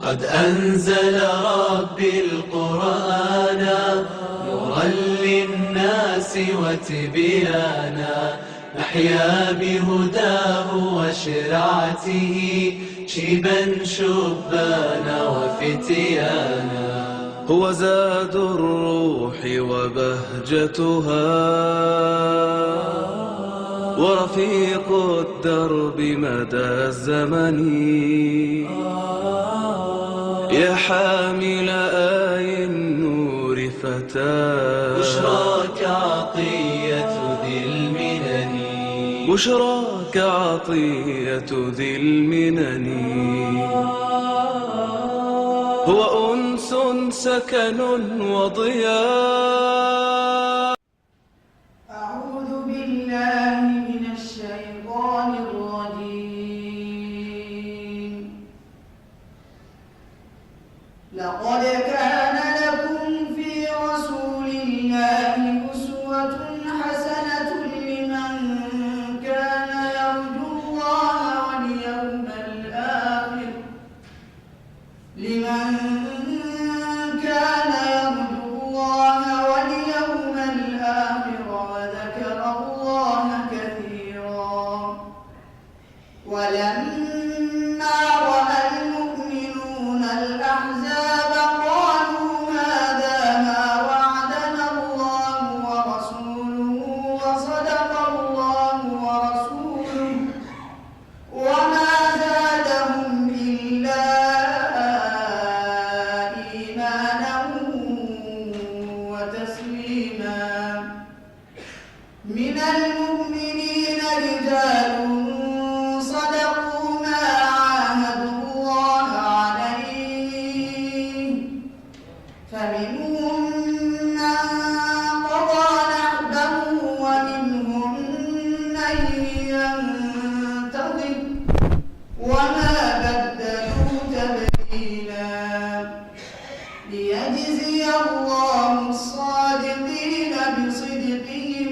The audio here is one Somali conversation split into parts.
قد أنزل ربي القرآن نورا للناس وتبيانا نحيا بهداه وشرعته شيبا شبانا وفتيانا هو زاد الروح وبهجتها ورفيق الدرب مدى الزمن يا حامل آي النور فتاة بشراك عطية ذي المنن بشراك عطية ذي المنن هو أنس سكن وضياء. أعوذ بالله من الشيطان الرجيم. لقد كان لكم في رسول الله أسوة حسنة لمن كان يرجو الله واليوم الآخر وذكر الله كثيرا. ولما رأى المؤمنون الأحزاب قالوا هذا ما وعدنا الله ورسوله وصدق الله ورسوله وما زادهم إلا إيمانا وتسليما. من المؤمنين رجال صدقوا ما عاهدوا الله عليه فمنهم من قضى نحبه ومنهم من ينتظر وما بدلوا تبديلا. ليجزي الله الصادقين بصدقهم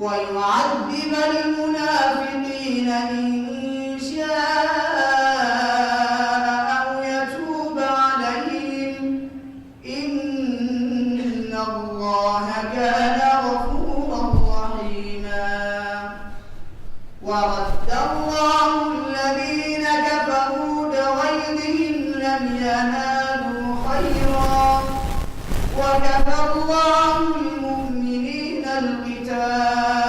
ويعذب المنافقين إن شاء أو يتوب عليهم إن الله كان غفورا رحيما. ورد الله الذين كفروا بغيظهم لم ينالوا خيرا وكفى الله المؤمنين القتال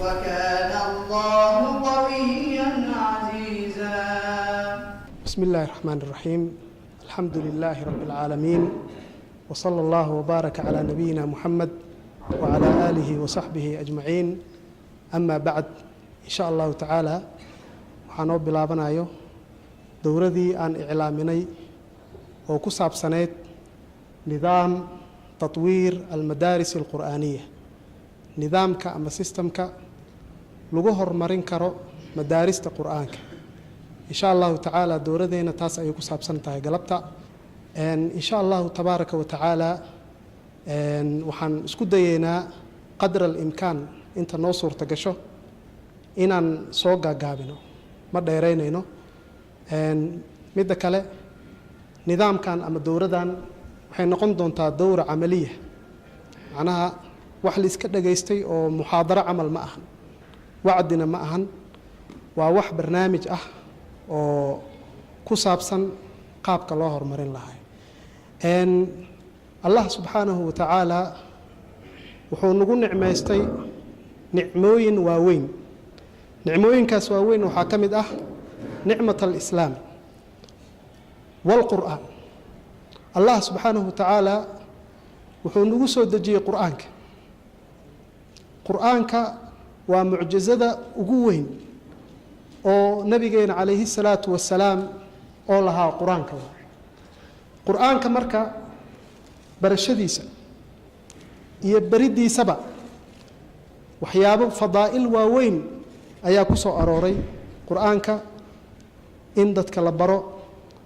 وكان الله قويا عزيزا. بسم الله الرحمن الرحيم. الحمد لله رب العالمين وصلى الله وبارك على نبينا محمد وعلى آله وصحبه أجمعين. أما بعد إن شاء الله تعالى waxaan oo bilaabanayo dowradii aan iclaaminay oo ku saabsaneyd nidaam tatwiir almadaaris alqur'aaniya, nidaamka ama sistamka lagu horumarin karo madaarista qur'aanka. insha allahu tacaala dowradeena taas ayay ku saabsan tahay galabta. insha allahu tabaaraka wa tacaala waxaan isku dayeynaa qadra alimkaan inta noo suurta gasho inaan soo gaagaabino, ma dheeraynayno. midda kale nidaamkan ama dowradan waxay noqon doontaa dowra camaliya, macnaha wax la iska dhageystay oo muxaadaro camal ma ahan, wacdina ma ahan, waa wax barnaamij ah oo ku saabsan qaabka loo horumarin lahaa. allah subxaanahu wa tacaala wuxuu nagu nicmaystay nicmooyin waaweyn. nicmooyinkaas waaweyn waxaa ka mid ah nicmat alislaam waalqur'aan. allah subxaanahu wa tacaala wuxuu nagu soo dejiyey qur'aanka. qur'aanka waa mucjizada ugu weyn oo nabigeena calayhi salaatu wasalaam oo lahaa qur-aanka. qur'aanka marka barashadiisa iyo beridiisaba waxyaabo fadaa'il waaweyn ayaa ku soo arooray. qur'aanka in dadka la baro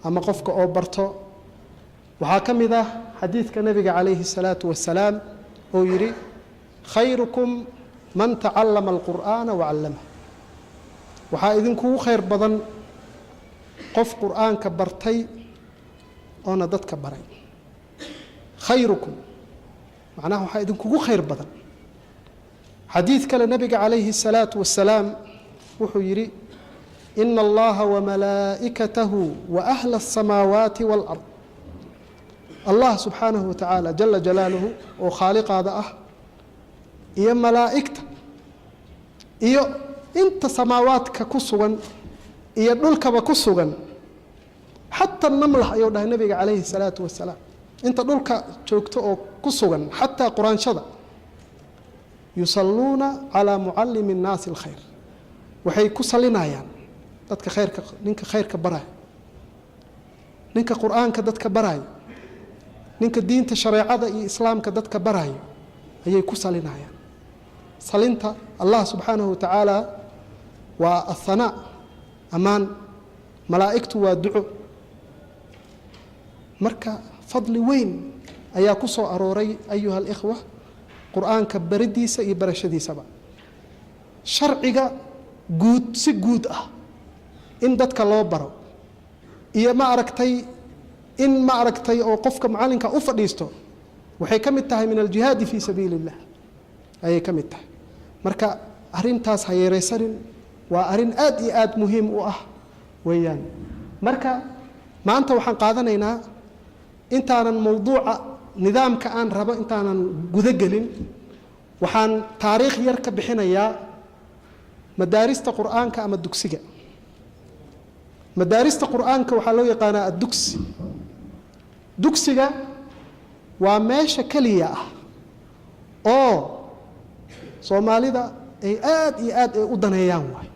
ama qofka oo barto waxaa ka mid ah xadiidka nabiga calayhi salaatu wasalaam oo yidhi khayrukum man tacallama alqur'aana wacallama. waxaa idinkugu khayr badan qof qur'aanka bartay oona dadka baray khayrukum macnaha waxaa idinkugu khayr badan xadiid kale nabiga calayhi الsalaatu wassalaam wuxuu yidhi ina allaha wamalaa'ikatahu waahla الsamaawaati wاlard allah subxaanahu wa tacaala jala jalaaluhu oo khaaliqaada ah iyo malaa'igta iyo inta samaawaadka ku sugan iyo dhulkaba ku sugan xataa namlah ayuu dhahay nabiga calayhi الsalaatu wassalaam inta dhulka joogto oo ku sugan xataa quraanshada yusalluuna calaa mucallimi الnaasi اlkhayr waxay ku salinayaan dadka khayrka ninka khayrka baraya ninka qur'aanka dadka baraya ninka diinta shareecada iyo islaamka dadka baraya ayay ku salinayaan salinta allah subxaanahu wa tacaala waa ahanaa ammaan malaa'igtu waa duco marka fadli weyn ayaa ku soo arooray ayuha alikhwa qur'aanka baridiisa iyo barashadiisaba sharciga guud si guud ah in dadka loo baro iyo ma aragtay in ma aragtay oo qofka macallinka u fadhiisto waxay ka mid tahay min aljihaadi fii sabiili illah ayay ka mid tahay marka arrintaas ha yeeraysanin waa arrin aad iyo aad muhiim u ah weeyaan marka maanta waxaan qaadanaynaa intaanan mowduuca nidaamka aan rabo intaanan guda gelin waxaan taariikh yar ka bixinayaa madaarista qur'aanka ama dugsiga madaarista qur'aanka waxaa loo yaqaanaa addugsi dugsiga waa meesha keliya ah oo soomaalida ay aad iyo aad ay u daneeyaan waay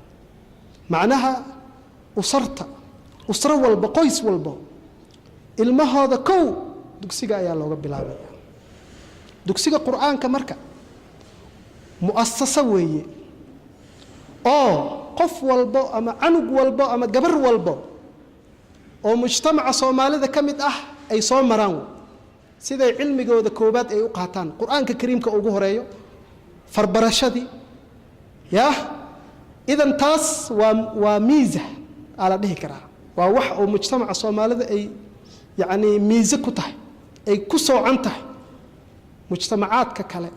macnaha usro walba qoys walba ilmahooda kow dugsiga ayaa looga bilaabaya dugsiga qur'aanka marka mu'asasa weeye oo qof walbo ama canug walbo ama gabar walbo oo mujtamaca soomaalida ka mid ah ay soo maraan siday cilmigooda koobaad ay u qaataan qur'aanka kariimka ugu horeeyo farbarashadii yaa idan taas waa miisa aa la dhihi karaa waa wax oo mujtamaca soomaalida ay yacni miise ku tahay ay ku soocan tahay mujtamacaadka kale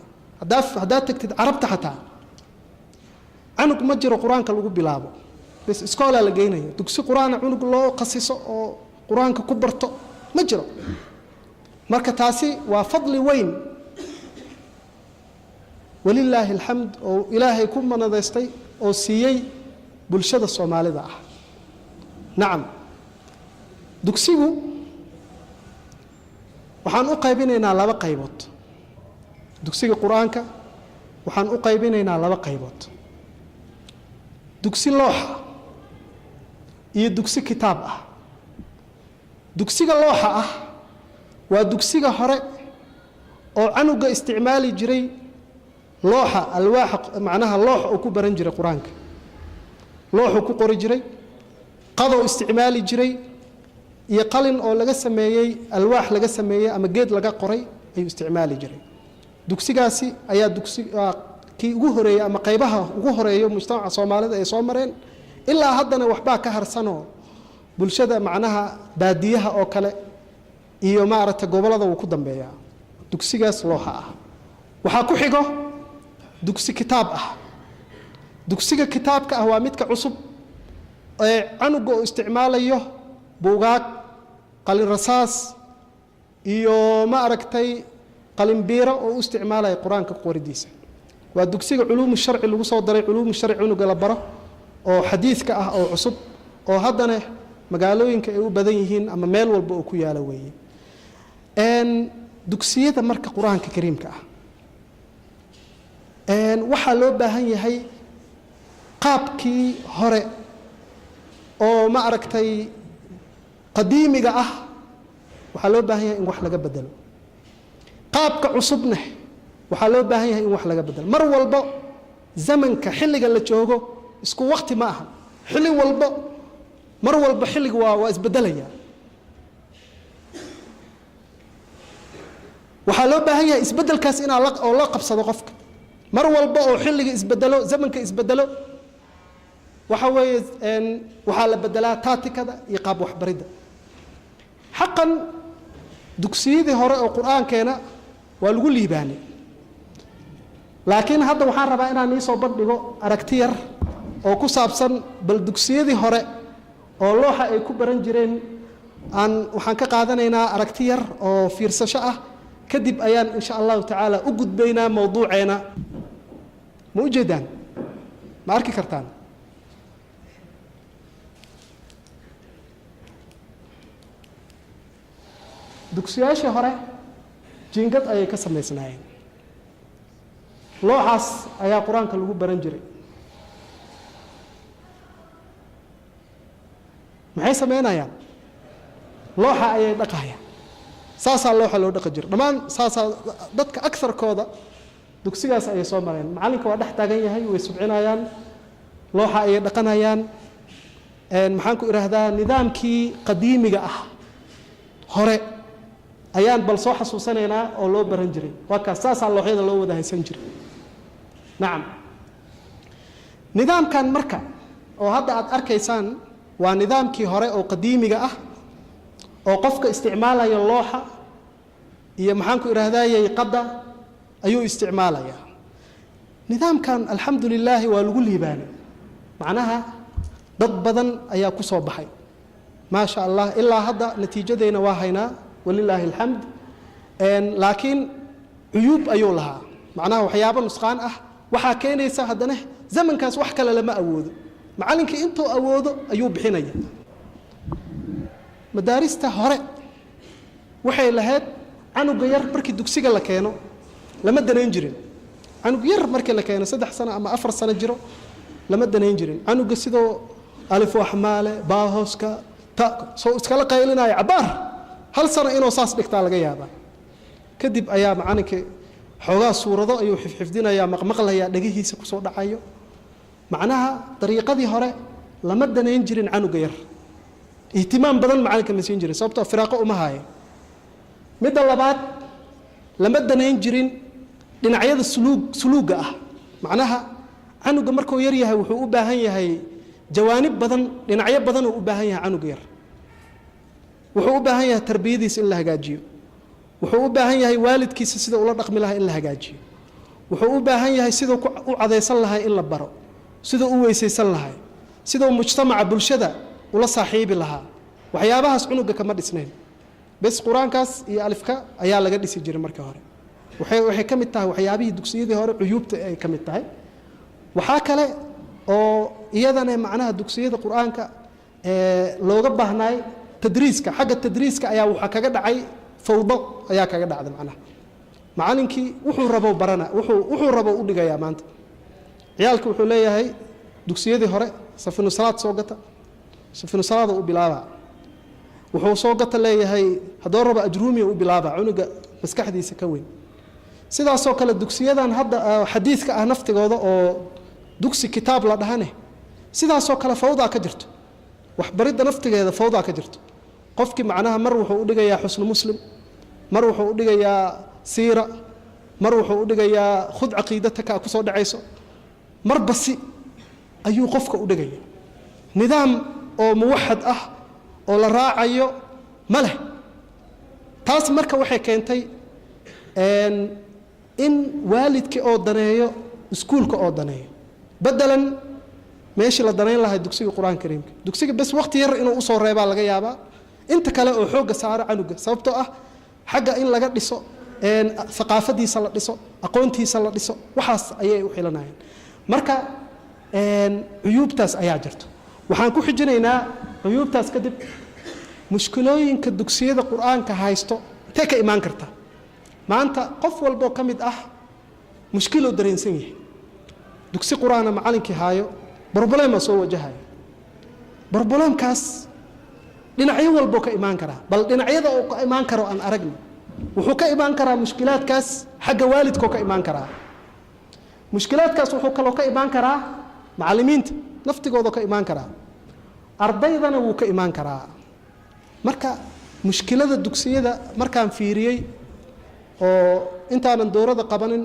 haddaad tagtid carabta xataa canug ma jiro qur-aanka lagu bilaabo bes iskoolaa la geynaya dugsi qur-aana cunug loo khasiso oo qur-aanka ku barto ma jiro marka taasi waa fadli weyn walilaahi alxamd oo ilaahay ku manadaystay oo siiyey bulshada soomaalida ah nacam dugsigu waxaan u qaybinaynaa laba qaybood dugsiga qur-aanka waxaan u qaybinaynaa laba qaybood dugsi looxa iyo dugsi kitaab ah dugsiga looxa ah waa dugsiga hore oo canuga isticmaali jiray looxa alwaaxa macnaha loox oo ku baran jiray qur-aanka looxuu ku qori jiray qadow isticmaali jiray iyo qalin oo laga sameeyey alwaax laga sameeyey ama geed laga qoray ayuu isticmaali jiray dugsigaasi ayaa kii ugu horeeyey ama qaybaha ugu horeeyo mujtamaca soomaalida ay soo mareen ilaa haddana waxbaa ka harsanoo bulshada macnaha baadiyaha oo kale iyo maaragtay gobollada wuu ku dambeeyaa dugsigaas looxa ah waxaa ku xigo dugsi kitaab ah dugsiga kitaabka ah waa midka cusub ee canuga oo isticmaalayo buugaag qalin rasaas iyo ma aragtay qalin biiro oo u isticmaalaya qur-aanka qoridiisa waa dugsiga culuumu sharci lagu soo daray culuumu sharci cunuga la baro oo xadiidka ah oo cusub oo haddana magaalooyinka ay u badan yihiin ama meel walba oo ku yaala weeye dugsiyada marka qur-aanka kariimka ah waxaa loo baahan yahay qaabkii hore oo ma aragtay qadiimiga ah waxaa loo baahan yahay in wax laga bedelo qaabka cusubna waxaa loo baahan yahay in wax laga bedelo mar walbo zamanka xilliga la joogo isku waqti ma aha xilli walbo mar walba xilliga waa isbedelaya waxaa loo baahan yahay isbedelkaas in la qabsado qofka mar walba oo xilliga isbedelo zamanka isbedelo waxa weeye waxaa la bedelaa taatikada iyo qaab waxbaridda xaqan dugsiyadii hore oo qur-aankeena waa lagu liibaanay laakiin hadda waxaan rabaa inaan ii soo bandhigo aragti yar oo ku saabsan bal dugsiyadii hore oo looxa ay ku baran jireen waxaan ka qaadanaynaa aragti yar oo fiirsasho ah kadib ayaan insha allahu tacaala u gudbaynaa mowduuceena ma u jeedaan ma arki kartaan dugsiyaashii hore jiingad ayay ka samaysnaayeen looxaas ayaa qur-aanka lagu baran jiray maxay samaynayaan looxa ayay dhaqayaan saasaa looxa loo dhaqi jiro dhammaan saasaa dadka agarkooda dugsigaas ayay soo mareen macallinka waa dhex taagan yahay way subcinayaan looxa ayay dhaqanayaan maxaan ku idhaahdaa nidaamkii qadiimiga ah hore ayaan bal soo xasuusanaynaa oo loo baran jiray waa kaas saasaa looxyada loo wada haysan jiray nacam nidaamkan marka oo hadda aad arkaysaan waa nidaamkii hore oo qadiimiga ah oo qofka isticmaalaya looxa iyo maxaan ku idhaahdayay qadda ayuu isticmaalayaa nidaamkan alxamdu lilaahi waa lagu liibaanay macnaha dad badan ayaa ku soo baxay maa sha allah ilaa hadda natiijadeyna waa haynaa walilaahi alxamd laakiin cuyuub ayuu lahaa macnaha waxyaabo nusqaan ah waxaa keenaysa haddana zamankaas wax kale lama awoodo macallinkii intuu awoodo ayuu bixinaya madaarista hore waxay lahayd canuga yar markii dugsiga la keeno lama danayn jirin canug yar markii la keeno 3 sano ama 4 sano jiro lama danayn jirin canuga sidoo alif waxmaale baahoska ta soo iskala qaylinaya cabaar hal sano inuu saas dhigtaa laga yaabaa kadib ayaa macalinka xoogaa suurado ayuu xifdinayaa maqmaqlayaa dhagihiisa ku soo dhacayo macnaha dariiqadii hore lama danayn jirin canuga yar ihtimaam badan macalinka ma siin jirin sababtoo firaaqo uma haayeen midda labaad lama danayn jirin dhinacyada suluuga ah macnaha canuga markuu yar yahay wuxuu u baahan yahay jawaanib badan dhinacyo badan uu u baahan yahay canuga yar wuxuu u baahan yahay tarbiyadiisa in la hagaajiyo wuxuu u baahan yahay waalidkiisa sida ula dhaqmi lahaa in la hagaajiyo wuxuu u baahan yahay siduu u cadaysan lahaa in la baro siduu u weysaysan lahaa siduu mujtamaca bulshada ula saaxiibi lahaa waxyaabahaas cunuga kama dhisnayn bes qur-aankaas iyo alifka ayaa laga dhisi jiray markii hore waxay ka mid tahay waxyaabihii dugsiyadii hore cuyuubta ay ka mid tahay waxaa kale oo iyadana macnaha dugsiyada qur-aanka looga baahnaay tadriiska xagga tadriiska ayaa waxa kaga dhacay fawdo ayaa kaga dhacday macnaha macallinkii wuxuu rabo barana wuxuu rabo u dhigayaa maanta ciyaalka wuxuu leeyahay dugsiyadii hore safinu salaad soo gata safinu salaada u bilaaba wuxuu soo gata leeyahay haddoo rabo ajruumiya u bilaaba cunuga maskaxdiisa ka weyn sidaasoo kale dugsiyadan hadda xadiidka ah naftigooda oo dugsi kitaab la dhahane sidaasoo kale fawdaa ka jirto waxbaridda naftigeeda fawdaa ka jirto qofkii macnaha mar wuxuu u dhigayaa xusnu muslim mar wuxuu u dhigayaa siira mar wuxuu u dhigayaa khud caqiidataka ku soo dhacayso mar basi ayuu qofka u dhigaya nidaam oo muwaxad ah oo la raacayo ma leh taas marka waxay keentay in waalidkii oo daneeyo iskuulka oo daneeyo bedelan meeshii la danayn lahaa dugsiga qur-aanka kariimka dugsiga bes waqti yar inuu usoo reebaa laga yaabaa inta kale oo xoogga saaro canuga sababtoo ah xagga in laga dhiso aqaafadiisa la dhiso aqoontiisa la dhiso waxaas ayay u xilanayeen marka cuyuubtaas ayaa jirto waxaan ku xijinaynaa cuyuubtaas kadib mushkilooyinka dugsiyada qur-aanka haysto intee ka imaan karta maanta qof walboo ka mid ah mushkiloo dareensan yahay dugsi qur-aana macallinkii haayo broblema soo wajahayo broblemkaas dhinacyo walboo ka imaan karaa bal dhinacyada oo ka imaan karo aan aragno wuxuu ka imaan karaa mushkilaadkaas xagga waalidkoo ka imaan karaa mushkilaadkaas wuxuu kaloo ka imaan karaa macallimiinta naftigooda ka imaan karaa ardaydana wuu ka imaan karaa marka mushkilada dugsiyada markaan fiiriyey oo intaanan dowladda qabanin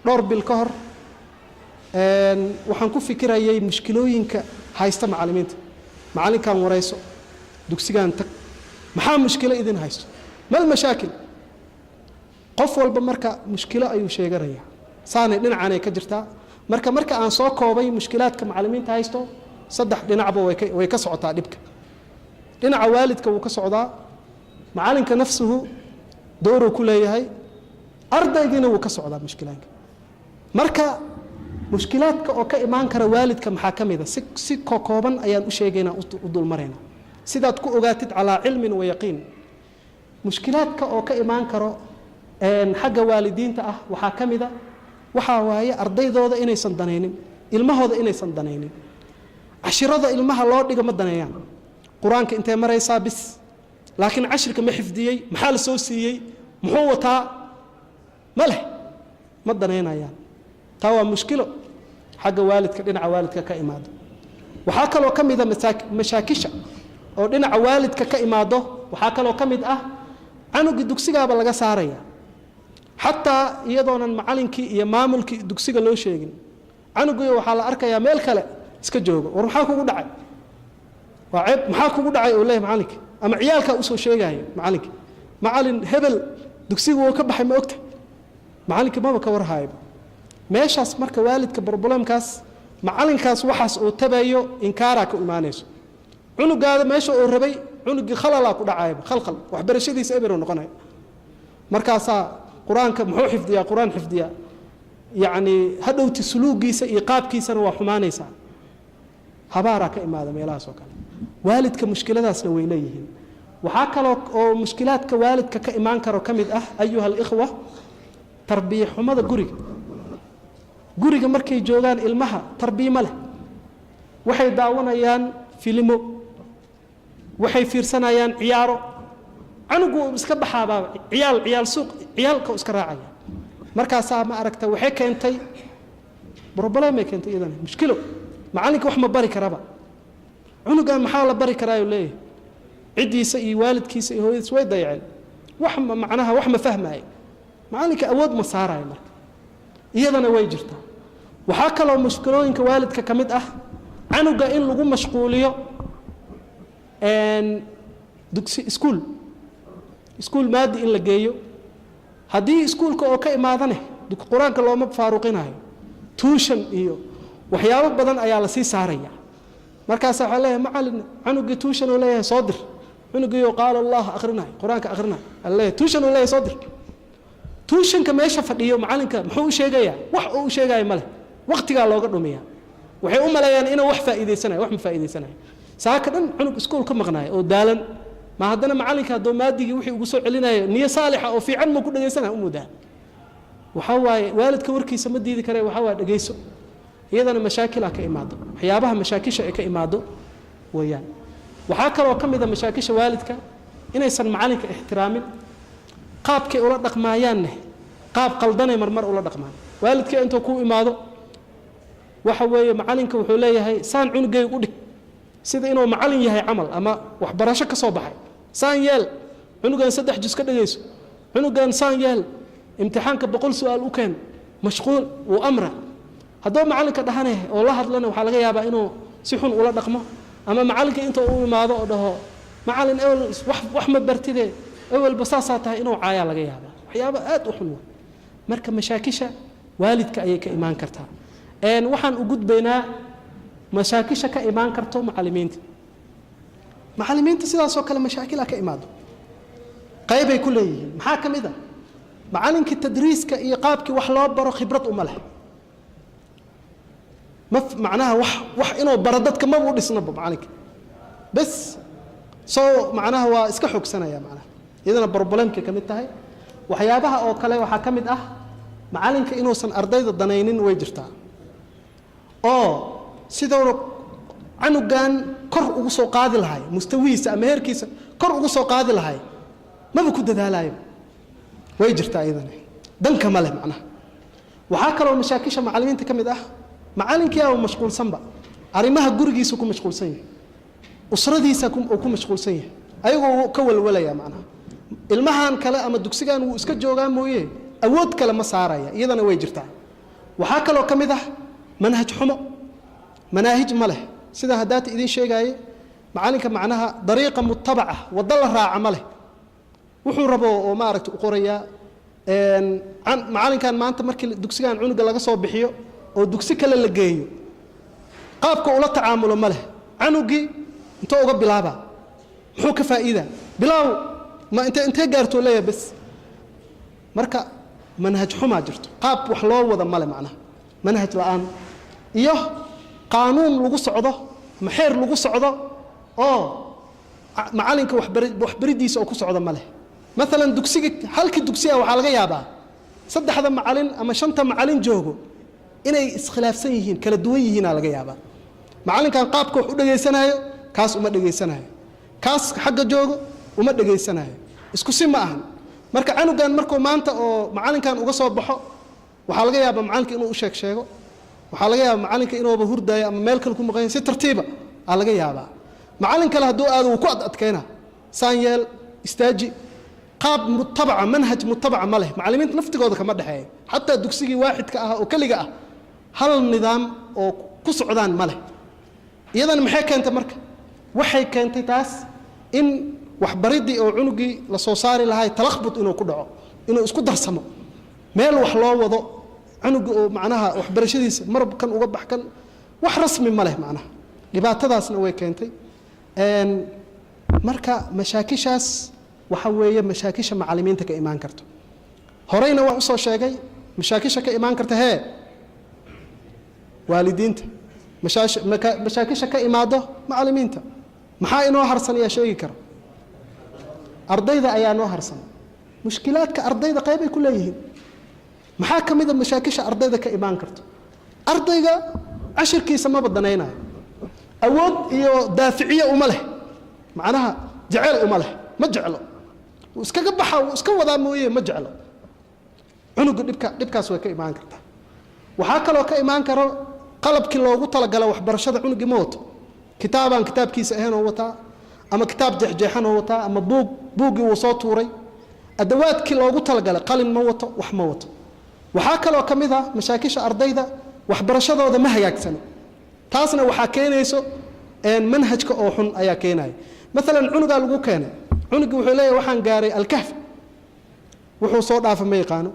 dhowr bil ka hor waxaan ku fikirayay mushkilooyinka haysta macallimiinta macallinkan warayso dugsigan tag maxaa mushkilo idin haysto mal mashaakil qof walba marka mushkilo ayuu sheeganaya saanay dhinacan ay ka jirtaa marka aan soo koobay mushkilaadka macallimiinta haysto saddex dhinacba way ka socotaa dhibka dhinaca waalidka wuu ka socdaa macallinka nafsuhu dooruu ku leeyahay ardaygiina wuu ka socdaa mushkilaadka marka mushkilaadka oo ka imaan kara waalidka maxaa ka mid ah si kooban ayaan u sheegaynaa u dulmarayna sidaad ku ogaatid calaa cilmin wa yaqiin mushkilaadka oo ka imaan karo xagga waalidiinta ah waxaa ka mid a waxaa waaye ardaydooda inaysan danaynin ilmahooda inaysan danaynin cashirada ilmaha loo dhigo ma daneeyaan qur-aanka intay maraysaa bis laakiin cashirka ma xifdiyey maxaa la soo siiyey muxuu wataa ma leh ma danaynayaan taa waa mushkilo xagga waalidka dhinaca waalidka ka imaado waxaa kaloo ka mid a mashaakisha oo dhinaca waalidka ka imaado waxaa kaloo ka mid ah canugii dugsigaaba laga saaraya xataa iyadoonan macallinkii iyo maamulkii dugsiga loo sheegin canugii waxaa la arkayaa meel kale iska joogo war maxaa kugu dhacay waa ceeb maxaa kugu dhacay oo leeyahay macallinka ama ciyaalkaa usoo sheegaya macallinka macallin hebel dugsiga wuu ka baxay ma ogta macallinka maba ka warhaayba meeshaas marka waalidka problemkaas macallinkaas waxaas uu tabayo inkaaraa ka imaanayso cunugaada meesha uu rabay cunugii khalalaa ku dhacayba khalkhal waxbarashadiisa eber noqonaya markaasaa qur-aanka muxuu xifdiyaa qur-aan xifdiyaa yacni hadhowti suluugiisa iyo qaabkiisana waa xumaanaysaa habaaraa ka imaada meelahaas oo kale waalidka mushkiladaasna way leeyihiin waxaa kaloo oo mushkilaadka waalidka ka imaan karo ka mid ah ayuha alikhwa tarbiya xumada guriga markay joogaan ilmaha tarbiya ma leh waxay daawanayaan filimo waxay fiirsanayaan ciyaaro canugu iska baxaabaa ciyaal suuq ciyaalka iska raacaya markaasaa ma aragta waxay keentay problemay keentay iyadana mushkilo macallinka wax ma bari karaba cunugan maxaa la bari karaayo leeyahay ciddiisa iyo waalidkiisa iyo hooyadiisa way dayaceen macnaha wax ma fahmaayo macallinka awood ma saarayo marka iyadana way jirtaa waxaa kaloo mushkilooyinka waalidka ka mid ah canuga in lagu mashquuliyo dugsi iskuul maadi in la geeyo haddii iskuulka oo ka imaadane qur-aanka looma faaruqinayo tuushan iyo waxyaabo badan ayaa la sii saaraya markaasa waxaa leeyahay macallin canugii tuushan uu leeyahay soo dir cunugii oo qaala allah akhrinayo qur-aanka akhrinayo leeyahay tuushan uu leeyahay soo dir tuushanka meesha fadhiyo macallinka muxuu u sheegayaa wax uu sheegayo ma leh waqtigaa looga dhumiyaa waxay u maleeyaan inuu wax faa'iidaysanayo wax ma faa'iidaysanayo saaka dhan cunug iskuul ka maqnaayo oo daalan ma haddana macallinka haddoo maadigii wixii ugu soo celinayo niyo saalixa oo fiican ma ku dhegaysanaya u mudaa waxaa waaye waalidka warkiisa ma diidi karee waxaa waaye dhegayso iyadana mashaakilaa ka imaado waxyaabaha mashaakisha ay ka imaado weeyaan waxaa kaloo ka mid a mashaakisha waalidka inaysan macallinka ixtiraamin qaabkay ula dhaqmaayaanne qaab qaldanay marmar ula dhaqmaan waalidka intuu ku imaado waxa weeye macallinka wuxuu leeyahay saan cunugay u dhig sida inuu macallin yahay camal ama waxbarasho ka soo baxay saan yeel cunugan 3 juz ka dhageyso cunugan saan yeel imtixaanka 100 su'aal u keen mashquul uu amra haddoo macallinka dhahanay oo la hadlana waxaa laga yaabaa inuu si xun ula dhaqmo ama macallinka inta uu imaado oo dhaho macallin ewel wax ma bartide ewel basaasaa tahay inuu caayaa laga yaabaa waxyaabo aad u xun marka mashaakisha waalidka ayay ka imaan kartaa waxaan u gudbaynaa mashaakisha ka imaan karto macallimiinta sidaasoo kale mashaakila ka imaado qaybay ku leeyihiin maxaa ka mid ah macallinkii tadriiska iyo qaabkii wax loo baro khibrad uma leh macnaha wax inuu baro dadka ma uu dhisnaba macallinka bas soo macnaha waa iska xoogsanaya macnaha iyadana problemkay ka mid tahay waxyaabaha oo kale waxaa ka mid ah macallinka inuusan ardayda danaynin way jirtaa oo sidoo canugan kor ugu soo qaadi lahay mustawiisa ama heerkiisa kor ugu soo qaadi lahay maba ku dadaalayo way jirtaa iyadana danka ma leh macnaha waxaa kaloo mashaakisha macallimiinta ka mid ah macallinkii oo mashquulsanba arrimaha gurigiisa ku mashquulsan yahay usradiisa ku mashquulsan yahay ayagoo ka walwalaya macnaha ilmahan kale ama dugsigan wuu iska joogaa mooyee awood kale ma saaraya iyadana way jirtaa waxaa kaloo ka mid ah manhaj xumo manaahij ma leh sida haddaad idin sheegay macalinka macnaha dariiqa mutabaca wada la raaca ma leh wuxuu rabo oo ma aragtay u qoraya macalinkan maanta markii dugsigan cunuga laga soo bixiyo oo dugsi kale la geeyo qaabka ula tacaamulo ma leh canugii inta uga bilaaba muxuu ka faa'iida bilaaw ma intee gaarto leeyahay bas marka manhaj xuma jirto qaab wax loo wada male macnaha manhaj la'aan iyo qaanuun lagu socdo maxeer lagu socdo oo macalinka waxbaridiisa oo ku socdo male مثلا دكسي halkii dugsiga waxa laga yaabaa saddexda macalin ama shanta macalin joogo inay iskhilaafsan yihiin kala duwan yihiin laga yaabaa macalinkan qaabka wax u dhageysanayo kaas uma dhageysanayo kaas xagga joogo uma dhageysanayo isku si ma ahan marka canugan markuu maanta oo macalinkan uga soo baxo waxa laga yaabaa macalinka inuu u sheego waxa laga yaabaa macalinka inuu hurdaayo ama meel kale ku maqan si tartiiba laga yaabaa macalin kale haduu aad uu ku adkeena saanyeel istaaji qaab mutabaca manhaj mutabaca ma leh macallimiinta naftigooda kama dhaxeeyo xataa dugsigii waaxidka ah oo kaliga ah hal nidaam oo ku socdaan ma leh iyadan maxay keentay marka waxay keentay taas in waxbaridii oo cunugii la soo saari lahay talaqbud inuu ku dhaco inuu isku darsamo meel wax loo wado cunuga oo macnaha waxbarashadiisa markan uga baxkan wax rasmi ma leh macnaha dhibaatadaasna way keentay marka mashaakishaas waxa weeye mashaakisha macallimiinta ka imaan karto horeyna waan u soo sheegay mashaakisha ka imaan karta waalidiinta mashaakisha ka imaado macallimiinta maxaa inoo harsan ayaa sheegi kara ardayda ayaa noo harsan mushkilaadka ardayda qayb ay ku leeyihiin maxaa ka mid ah mashaakisha ardayda ka imaan karto ardayga cashirkiisa ma badanaynayo awood iyo daaficiye uma leh macnaha jacayl uma leh ma jeclo iskaga baxa iska wada mooyee ma jeclo cunuga dhibkaas way ka imaan kartaa waxa kale oo ka imaan karo qalabkii loogu talagala waxbarashada cunuga ma wato kitaabkiisa ahaan oo wata ama kitaab jeexjeexan oo wata ama buugi uu soo tuuray adawaadkii loogu talagalay qalin ma wato wax ma wato waxa kale oo kamid ah mashaakisha ardayda waxbarashadooda ma hagaagsano taasna waxa keenayso manhajka oo xun ayaa keenay مثلا cunuga lagu keenay cunuga wuxuu leeyahay waxaan gaaray alkahf wuxuu soo dhaafay ma yaqaano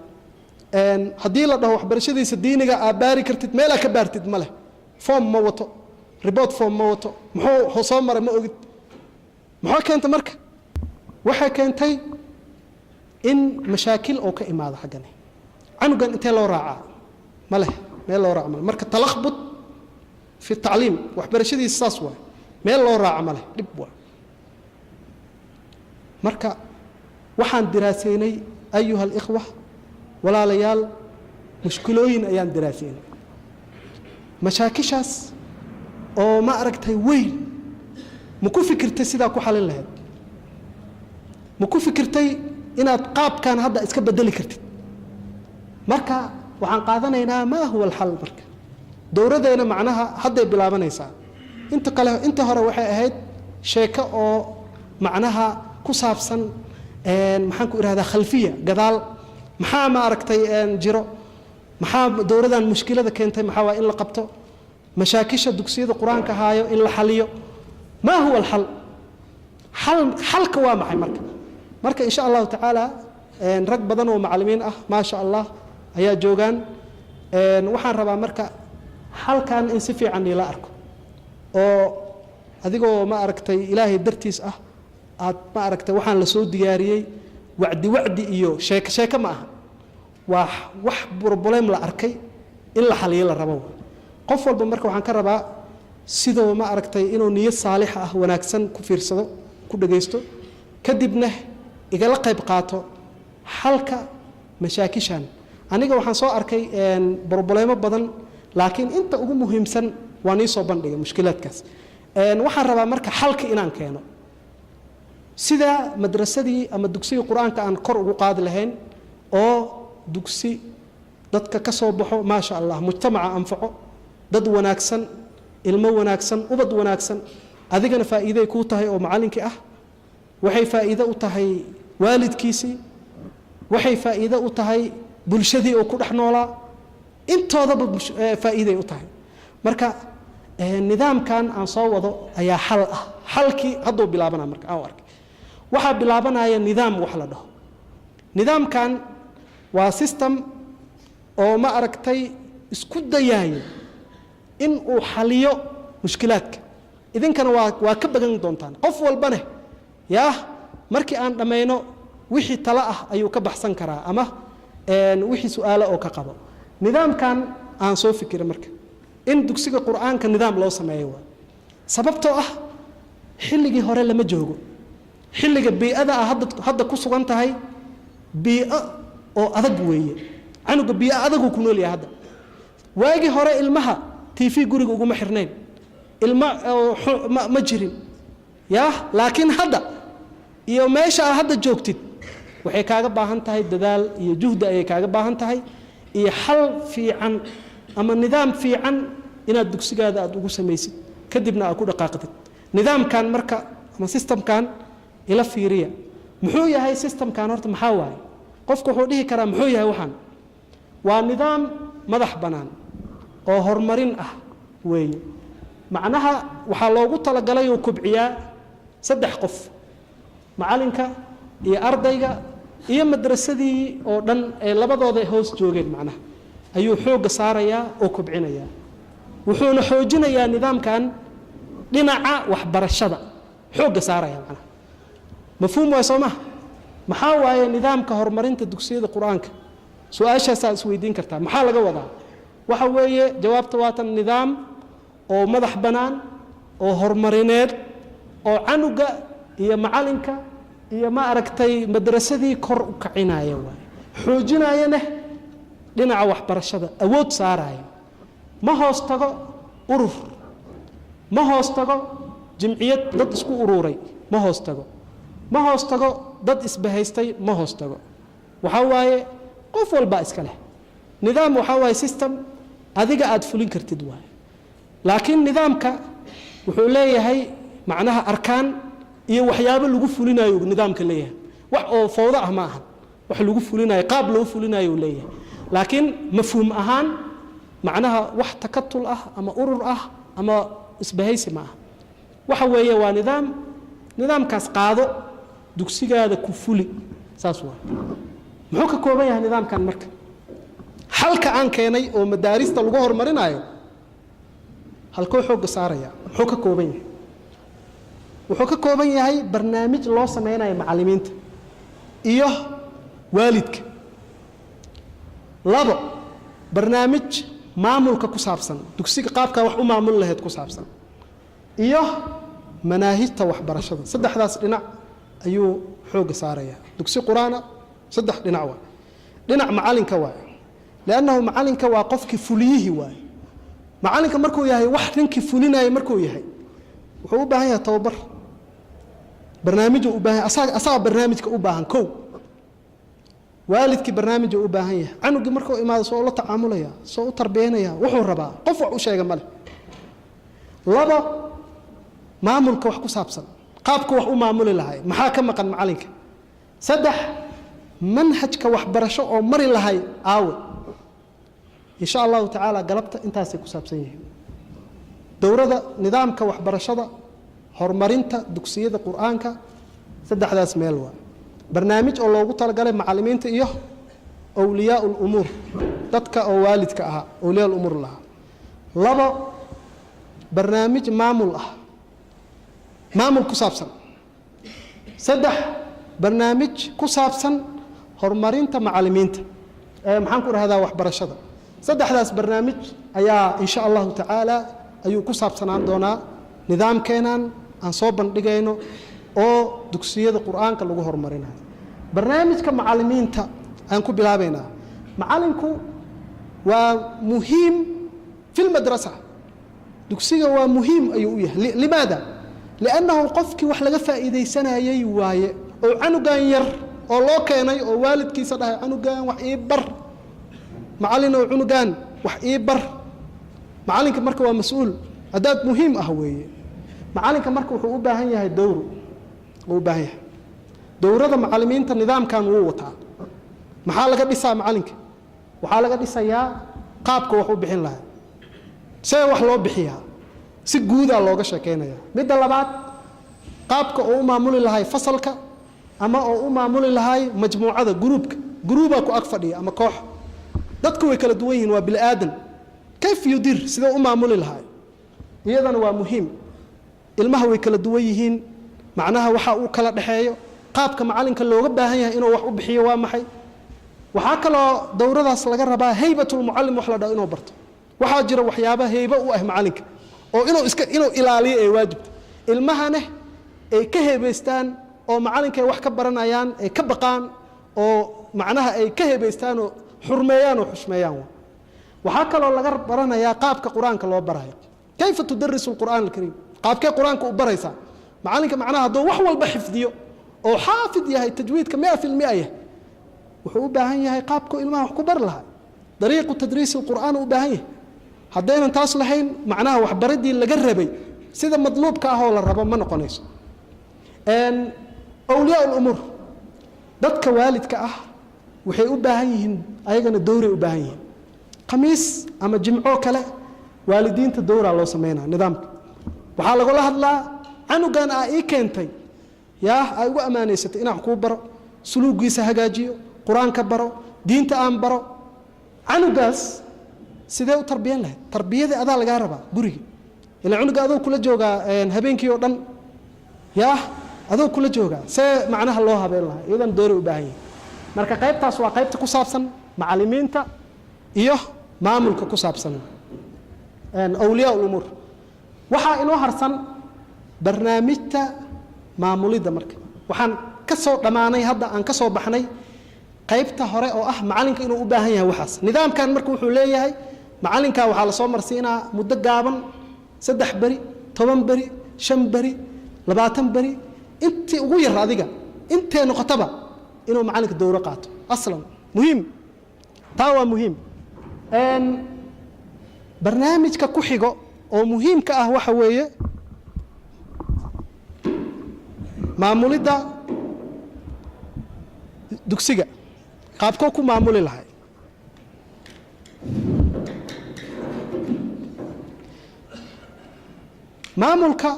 hadii la dhaho waxbarashadiisa diiniga baari kartid meel ka baartid ma leh form ma wato report form ma wato muxuu soo maray ma ogid muxuu keentay marka waxa keentay in mashaakil oo ka imaado xagani canugan intee loo raacaa ma leh meel loo raaco marka talaqbud fi tacliim waxbarashadiisa saas waa meel loo raaco ma leh dib waa marka waxaan diraasaynay ayuha alikhwa walaalayaal mushkilooyin ayaan diraasaynay mashaakishaas oo ma aragtay weyn ma ku fikirtay sidaa ku xalin lahayd ma ku fikirtay inaad qaabkan hadda iska bedeli kartid marka waxaan qaadanaynaa ma huwa alxal marka dowradeena macnaha hadday bilaabanaysaa inta hore waxay ahayd sheeko oo macnaha ku saabsan maxaan ku iraahdaa khalfiya gadaal maxaa ma aragtay jiro maxaa dowradan mushkilada keentay maxaa waa in la qabto mashaakisha dugsiyada quraanka haayo in la xaliyo ma huwa alxal xalka waa maxay marka insha Allah taala rag badan oo macallimiin ah ma sha Allah ayaa joogan waxaan rabaa marka halkan in si fiican ila arko oo adigoo ma aragtay ilaahay dartiis ah aad ma aragtay waxaan la soo diyaariyay wacdi iyo sheeko ma aha wax problem la arkay in la xaliyo la rabo qof walba marka waxaan ka rabaa sidoo ma aragtay inuu niyad saalix ah wanaagsan ku fiirsado ku dhageysto kadibna igala qayb qaato halka mashaakishan aniga waxaan soo arkay problemo badan laakiin inta ugu muhiimsan waa nii soo bandhigay mushkilaadkaas waxaan rabaa marka xalka inaan keeno sida madrasadii ama dugsiga quraanka aan kor ugu qaadi lahayn oo dugsi dadka ka soo baxo ma sha Allah mujtamaca anfaco dad wanaagsan ilmo wanaagsan ubad wanaagsan adigana faa'iido ku tahay oo macallinkii ah waxay faa'iido u tahay waalidkiisi waxay faa'iido u tahay bulshadii oo ku dhax noolaa intooda faa'iido u tahay marka nidaamkan aan soo wado ayaa xal ah xalkii hadduu bilaabanaa marka aan arkay waxaa bilaabanaya nidaam wax la dhaho nidaamkan waa system oo ma aragtay isku dayayo in uu xaliyo mushkilaadka idinkana waa ka bagan doontaan qof walbana yaa markii aan dhamayno wixii tala ah ayuu ka baxsan karaa ama wixii su'aalo oo ka qabo nidaamkan aan soo fikira marka in dugsiga quraanka nidaam loo sameeyo sababtoo ah xilligii hore lama joogo xilliga bi'ada hadda ku sugan tahay bi'a oo adag weeye anuga bi'a adag ku nool yahay hadda waagi hore ilmaha TV guriga ugu ma xirneen ilma ma jirin yaa laakiin hadda iyo meesha hadda joogtid waxay kaaga baahan tahay dadaal iyo juhdi ay kaaga baahan tahay iyo xal fiican ama nidaam fiican inaad dugsigaada aad ugu sameeysid kadibna aad ku dhaqaaqdid nidaamkan marka ama systemkan ila fiiriya muxuu yahay systemkan horta maxaa waaye qofku wuxuu dhihi karaa muxuu yahay waxaan waa nidaam madax banaan oo horumarin ah weeye macnaha waxaa loogu talagalay uu kubciyaa saddex qof macalinka iyo ardayga iyo madrasadii oo dhan ee labadooda hoos joogeen macnaha ayuu xooga saarayaa oo kubcinayaa wuxuuna xoojinayaa nidaamkan dhinaca waxbarashada xooga saaraya macnaha mafhuum waa soo maxaa waaye nidaamka horumarinta dugsiyada quraanka su'aashaas aad isweydiin kartaa maxaa laga wadaa waxa weeye jawaabta waa tan nidaam oo madax banaan oo horumarineed oo canuga iyo macalinka iyo ma aragtay madrasadii kor u kacinaya waay xoojinayana dhinaca waxbarashada awood saaraya ma hoos tago urur ma hoos tago jamciyad dad isku ururay ma hoos tago dad isbahaystay ma hoos tago waxa waaye qof walba iska leh nidaam waxa waaye system adiga aad fulin kartid waay laakiin nidaamka wuxuu leeyahay macnaha arkaan iyo waxyaabo lagu fulinayo nidaamka leeyahay wax oo fawda ah ma aha wax lagu fulinayo qaab loo fulinayo leeyahay laakiin mafhuum ahaan macnaha wax takatul ah ama urur ah ama isbahaysi ma aha waxa weeye waa nidaamkaas qaado dugsigaada ku fuli saas waa muxuu ka kooban yahay nidaamkan marka halka aan keenay oo madaarista lagu horumarinayo halkoo xooga saaraya muxuu ka kooban yahay wuxuu ka kooban yahay barnaamij loo sameynayo macallimiinta iyo waalidka labo barnaamij maamulka ku saabsan dugsiga qaabka wax u maamul lahayd ku saabsan iyo manaahijta waxbarashada saddexdaas dhinac ayuu xooga saaraya dugsi quraana saddex dhinac waa dhinac macalinka waa لأنه معلنك وقفك فليه واي معلنك مركو ياهي wax ninkii fulinayo markuu yahay wuxuu u baahan yahay tababar barnaamij u baahan asaga barnaamijka u baahan kow waalidkii barnaamij u baahan yahay anugi markuu imaado soo la tacaamulaya soo u tarbiyanaya wuxuu rabaa qof wax u sheega male laba maamulka wax ku saabsan qaabka wax u maamuli lahay maxaa ka maqan macalinka saddex manhajka waxbarasho oo mari lahay aawe إن شاء الله تعالى قلبت أنت سيكسب سيه دورة نظامك وحبرشة هرمرينتا دكسية القرآن كا سد حدث ملوا برنامج الله قطع قال معلمين تيه أولياء الأمور تتك أو والدك أولياء الأمور لها لبا برنامج معمول كسابسن سدح برنامج كسابسن هرمرينتا معلمين محنكر هذا وحبرشة saddexdaas barnaamij ayaa insha Allah ta'ala ayuu ku saabsanaan doonaa nidaamkeenan aan soo bandhigayno oo dugsiyada quraanka lagu horumarinayo barnaamijka macallimiinta aan ku bilaabayna macallinku waa muhiim fil madrasa dugsiga waa muhiim ayuu yahay limaada لانه qofki wax laga faa'iideysanayay waaye oo canugan yar oo loo keenay oo waalidkiisa dhahay canugan wax ii bar معلن وعنقان وحيبر معلنك مركو مسؤول أداة مهم أهوية معلنك مركو هو باهي هاي دوره هو باهي دوره هذا معلمين النظام كان ووطا محالك بيسا معلنك وحالك بيسا يا قابك وحو بحين لها سي وحلو بحيها si guudaa looga sheekeynaya midda labaad qaabka oo u maamuli lahay fasalka ama oo u maamuli lahay majmuucada gruubaa ku ag fadhiya ama koox dadku way kala duwan yihiin waa bini aadan kayf yudir sidoo u maamuli lahay iyadana waa muhiim ilmaha way kala duwan yihiin macnaha waxa uu kala dhaxeeyo qaabka macalinka looga baahan yahay inuu wax u bixiyo waa maxay waxaa kaloo dowradaas laga rabaa haybatul muallim wax la dhaho inuu barto waxaa jira waxyaaba hayba u ah macalinka oo inuu ilaaliyo ay waajibto ilmahana ay ka heebaystaan oo macalinka ay wax ka baranayaan ay ka baqaan oo macnaha ay ka heebaystaan oo xurmeeyaan oo xushmeeyaan waxaa kaloo laga baranayaa qaabka quraanka loo barayo kayfa tudarisu alqur'aan alkariim qaabkee quraanka u baraysaa macalinka macnaha hadduu wax walba xifdiyo oo xaafid yahay tajwiidka 100% yahay wuxuu u baahan yahay qaabku ilmaha wax ku bar lahaa dariiqu tadriis alqur'aan u baahan yahay haddaynan taas lahayn macnaha wax baridii laga rabay sida madluubka ah oo la rabo ma noqonayso awliyaa al-umur dadka waalidka ah waxay u baahan yihiin ayagana dowray u baahan yihiin khamiis ama jimco kale waalidiinta dowra loo sameynaa nidaamka waxaa lagula hadlaa canugan ii keentay yaa ay ugu amaaneysatay inaan kuu baro suluugiisa hagaajiyo quraanka baro diinta aan baro canugaas sidee u tarbiyan lahayd tarbiyada adaa lagaa rabaa guriga ilaa canuga adoo kula joogaa habeenkii oo dhan yaa adoo kula joogaa see macnaha loo habeen lahaa iyadan dowray u baahan yihiin marka qaybtaas waa qaybta ku saabsan macallimiinta iyo maamulka ku saabsan awliyaa al-umur waxaa inoo harsan barnaamijta maamulidda marka waxaan ka soo dhamaanay hadda aan ka soo baxnay qaybta hore oo ah macalinka inuu u baahan yahay waxaas nidaamkan marka wuxuu leeyahay macalinka waxaa la soo marsiinaa muddo gaaban 3 bari 10 bari 5 bari 20 bari intii ugu yar adiga intee noqotaba inuu macalinka dowro qaato aslan muhiim taa waa muhiim barnaamijka ku xigo oo muhiimka ah waxa weeye maamulidda dugsiga qaabkoo ku maamuli lahay maamulka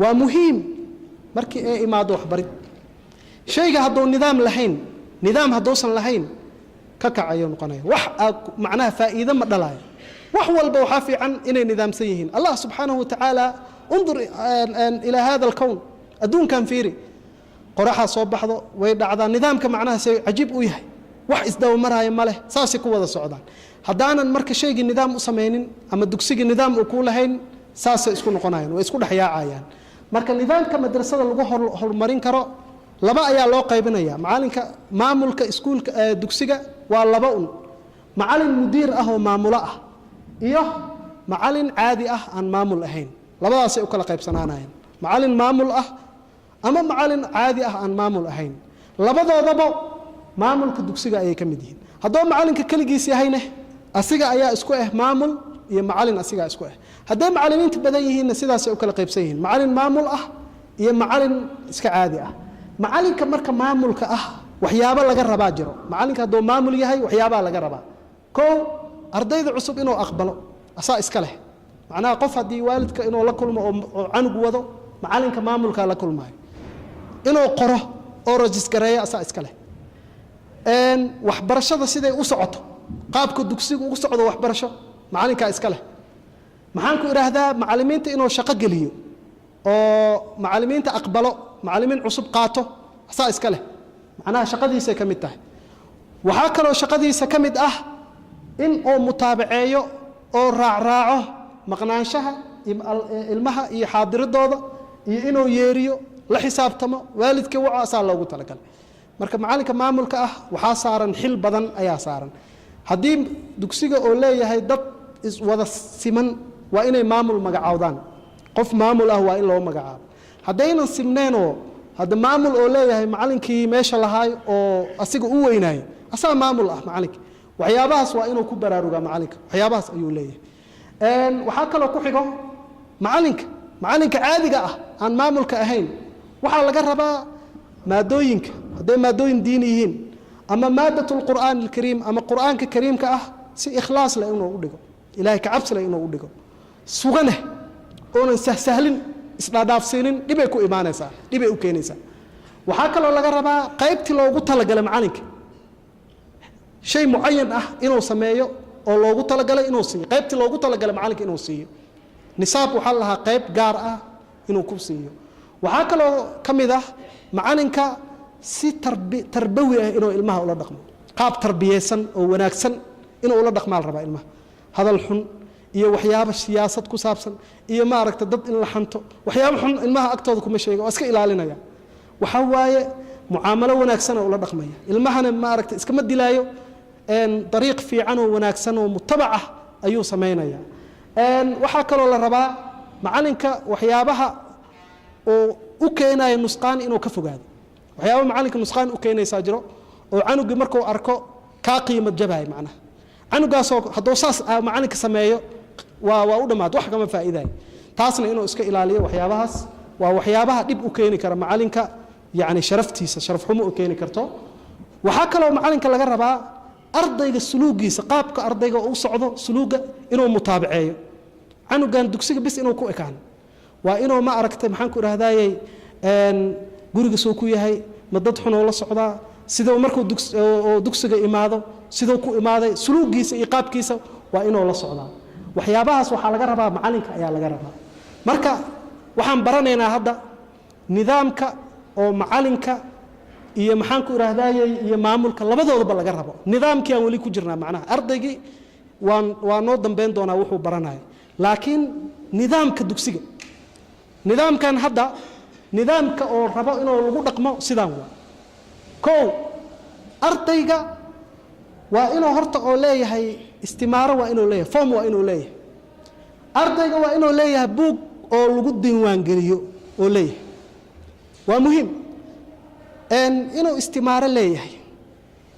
waa muhiim markii ay imaado waxbarid shayga hadduu nidaam lahayn nidaam hadduusan lahayn ka kacayo noqonaya wax macnaha faa'iido ma dhalayo wax walba waxaa fiican inay nidaamsan yihiin allah subxaanahu wa tacaala undur ilaa hada alkown adduunkan fiiri qoraxaa soo baxdo way dhacdaa nidaamka macnaha say cajiib u yahay wax isdaba maraya ma leh saasay ku wada socdaan haddaanan marka shaygii nidaam u samaynin ama dugsigii nidaam uu ku lahayn saasay isku noqonayaan way isku dhexyaacayaan marka nidaamka madrasada lagu horumarin karo laba ayaa loo qaybinaya macalinka maamulka iskuulka dugsiga waa laba macalin mudiir ah oo maamulo ah iyo macalin caadi ah aan maamul ahayn labadaasay u kala qaybsanaanayaan macalin maamul ah ama macalin caadi ah aan maamul ahayn labadoodaba maamulka dugsiga ayay ka mid yihiin haddoo macalinka keligiis yahayna asiga ayaa isku maamul iyo macalin asigaa isku hadday macalimiinta badan yihiinna sidaasay u kala qaybsan yihiin macalin maamul ah iyo macalin iska caadi ah macalinka marka maamulka ah waxyaabo laga rabaa jiro macalinka hadduu maamul yahay waxyaabaa laga rabaa kow ardayda cusub inuu aqbalo asaa iska leh macnaha qof haddii waalidka inuu la kulmo oo canug wado macalinka maamulkaa la kulmaayo inuu qoro oo rajisgareeyo asaa iska leh waxbarashada siday u socoto qaabka dugsigu ugu socdo waxbarasho macalinkaa iska leh maxaan ku idhaahdaa macalimiinta inuu shaqo geliyo oo macalimiinta aqbalo macalimiin cusub qaato asaa iska leh macnaha shaqadiisay ka mid tahay waxaa kaloo shaqadiisa ka mid ah in uu mutaabaceeyo oo raacraaco maqnaanshaha ilmaha iyo xaadiradooda iyo inuu yeeriyo la xisaabtamo waalidka waxa asaa loogu talagalay marka macalinka maamulka ah waxaa saaran xil badan ayaa saaran haddii dugsiga oo leeyahay dad wada siman waa inay maamul magacaawdaan qof maamul ah waa in loo magacaabo haddaynan simneenoo hadda maamul oo leeyahay macalinkii meesha lahaay oo asiga u weynaayay asaa maamul ah macalinka waxyaabahaas waa inuu ku baraarugaa macalinka waxyaabahaas ayuu leeyahay waxaa kaloo ku xigo macalinka caadiga ah aan maamulka ahayn waxaa laga rabaa maadooyinka hadday maadooyin diini yihiin ama maadatu lqur'aan alkariim ama qur'aanka kariimka ah si ikhlaas leh inuu u dhigo ilaahay ka cabsi leh inuu u dhigo suganeh oonan sahsahlin isdhaadhaafsiinin dhibay ku imaanaysaa dhibay u keenaysaa waxaa kaloo laga rabaa qaybtii loogu talagalay macalinka shay mucayan ah inuu sameeyo oo loogu talagalay inuu siiyo qaybtii loogu talagalay macalinka inuu siiyo nisaab waxaa lahaa qayb gaar ah inuu ku siiyo waxaa kaloo ka mid ah macalinka si tarbawi ah inuu ilmaha ula dhaqmo qaab tarbiyeysan oo wanaagsan inuu ula dhaqmaa la rabaa ilmaha hadal xun iyo waxyaabo siyaasad ku saabsan iyo maaragta dad in la xanto waxyaabo xun ilmaha agtooda kuma sheego waa iska ilaalinaya waxa waaye mucaamalo wanaagsan oo ula dhaqmaya ilmahana maaragta iskama dilaayo dariiq fiican oo wanaagsan oo mutabac ah ayuu sameynaya waxaa kaloo la rabaa macalinka waxyaabaha oo u keenaya nusqaan inuu ka fogaado waxyaabo macalinka nusqaan u keenaysaa jiro oo canugi markuu arko kaa qiimad jabaya macnaha canugaasoo hadduu saas macalinka sameeyo waa u dhammaad wax kama faa'iidayo taasna inuu iska ilaaliyo waxyaabahaas waa waxyaabaha dhib u keeni kara macalinka yani sharaftiisa sharaf xumo u keeni karto waxaa kaloo macalinka laga rabaa ardayga suluugiisa qaabka ardayga u socdo suluuga inuu mutaabaceeyo canugan dugsiga bis inuu ku ekaan waa inuu ma aragtay maxaan ku idhahdayey guriga soo ku yahay ma dad xun oo la socdaa sidoo markuu dugsiga imaado sidoo ku imaaday suluugiisa iyo qaabkiisa waa inuu la socdaa waxyaabahaas waxaa laga rabaa macalinka ayaa laga rabaa marka waxaan baranaynaa hadda nidaamka oo macalinka iyo maxaan ku idhahdayey iyo maamulka labadoodaba laga rabo nidaamkii aan weli ku jirnaa macnaha ardaygii waa noo dambeyn doonaa wuxuu baranayo laakiin nidaamka dugsiga nidaamkan hadda nidaamka oo rabo inuu lagu dhaqmo sidaan waa kow ardayga waa inuu horta oo leeyahay istimaaro waa inuu leeyahay form waa inuu leeyahay ardayga waa inuu leeyahay buug oo lagu diiwaangeliyo oo leeyahay waa muhiim inuu istimaaro leeyahay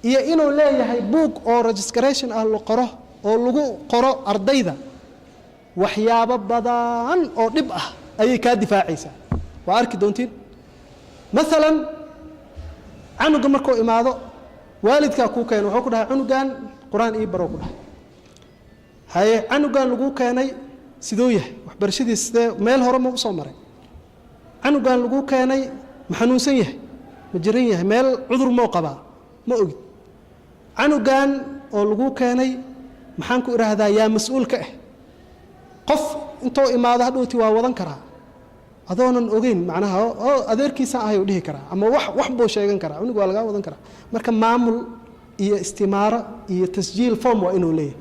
iyo inuu leeyahay buug oo registration ah la qoro oo lagu qoro ardayda waxyaabo badan oo dhib ah ayay kaa difaacaysaa waa arki doontiin maalan canuga markuu imaado waalidkaa kuu keeno wuxuu ku dhahay canugan qur-aan ii baro ku dhahay haye canugan laguu keenay sidoo yahay waxbarashadiis sidee meel hore ma u soo maray canugan laguu keenay ma xanuunsan yahay ma jiran yahay meel cudur moo qabaa ma ogid canugan oo laguu keenay maxaan ku idhaahdaa yaa mas-uul ka ah qof intuu imaado hadhowti waa wadan karaa adoonan ogeyn macnaha oo adeerkiisa ahay u dhihi karaa ama wax buu sheegan karaa cunug waa lagaa wadan karaa marka maamul iyo istimaaro iyo tasjiil form waa inuu leeyahay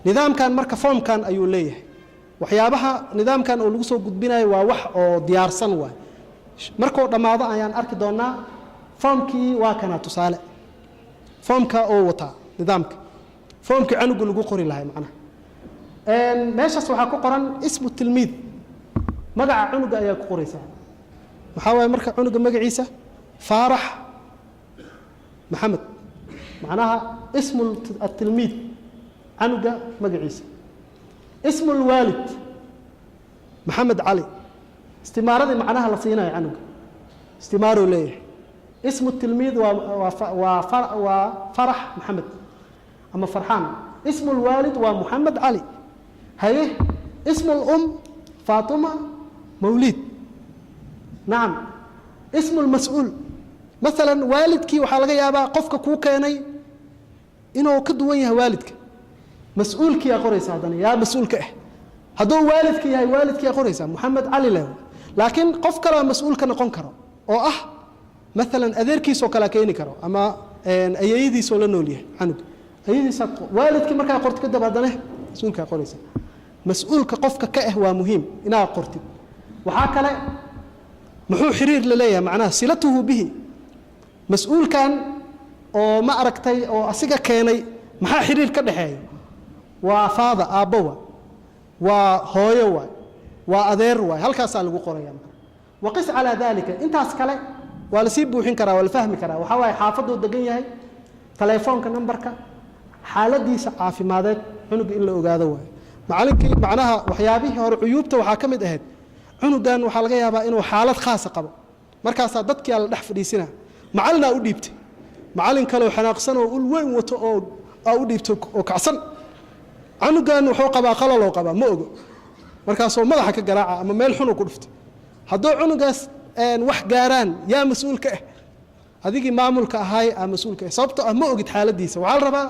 nidaamkan marka formkan ayuu leeyahay waxyaabaha nidaamkan oo lagu soo gudbinayo waa wax oo diyaarsan waay markuu dhammaado ayaan arki doonaa formkii waa kana tusaale formka oo wataa nidaamka formkii canuga lagu qori lahay macnaha meeshaas waxaa ku qoran ismu tilmiid magaca cunuga ayaa ku qoraysaa maxaa waaye marka cunuga magaciisa faarax maxamed macnaha ismu atilmiid canuga magaciisa ismu lwaalid maxamed cali istimaaradii macnaha la siinayo canuga istimaaruu leeyahay ismu tilmiid waa farax maxamed ama farxaan ismu lwaalid waa maxamed cali haye ismu lum فاطمة مولد نعم اسم المسؤول مثلا والدك وحالك يا أبا قفك كوكيني إنه كدوية والدك مسؤولك يا قريسة يا مسؤولك هدو والدك يا والدك يا قريسة محمد علي له لكن قفك لا مسؤولك نقون كرو أو مثلا أذيركي سو كلا كيني كرو أما أيدي سو لنوليه عنك أيدي ساق والدك مركا قرت كده بعدنه مسؤولك يا قريسة مسؤولك قفك كأه ومهم إنا قرتي وحاكله محو حرير لليه معناه صلته به مسؤول كان أو ما أركتي أو أسيقا كيني محا حرير كدحي وفاضة آبوة وهويوة وأذيروة هل كاسا لغو قرية وقس على ذلك انت أسكالي والسيبو حين كرا والفهم كرا وحاوي حافظه الدقية هاي تليفونك نمبرك حالة دي سعافي ماذا عنق إلا أقاذوه macalinkii macnaha waxyaabihii hore cuyuubta waxaa ka mid ahayd cunugan waxaa laga yaabaa inuu xaalad khaasa qabo markaasaa dadkii la dhex fadhiisina macalinaa u dhiibtay macalin kale oo xanaaqsan oo ul weyn wato oo u dhiibtay oo kacsan cunugan wuxuu qabaa qalaloo qabaa ma ogo markaasoo madaxa ka garaaca ama meel xun ku dhuftay hadduu cunugaas wax gaaraan yaa mas'uul ka ah adigii maamulka ahaay aa mas'uul ka ah sababtoo ah ma ogid xaaladiisa waxaa la rabaa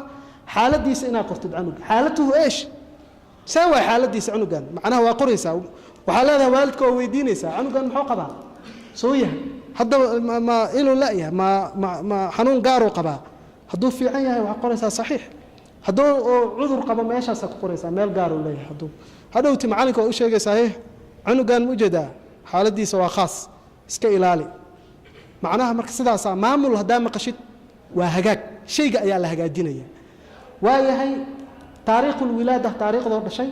xaaladiisa inaad qortid cunuga xaalatuhu eesh see waa xaaladiisa cunugan macnaha waa qoraysaa waxaa leedahay waalidka oo weydiinaysaa cunugan muxuu qabaa soo yahay haddaba ma inuu la yahay ma xanuun gaaruu qabaa hadduu fiican yahay waxaa qoraysaa saxiix hadduu cudur qabo meeshaasaa ku qoraysaa meel gaaruu leeyahay hadduu hadhowti macalinka waa u sheegaysaa cunugan ma ujeedaa xaaladiisa waa khaas iska ilaali macnaha marka sidaasaa maamul haddaa maqashid waa hagaag shayga ayaa la hagaajinaya waayahay taariikhul wilaada taariikhdoo dhashay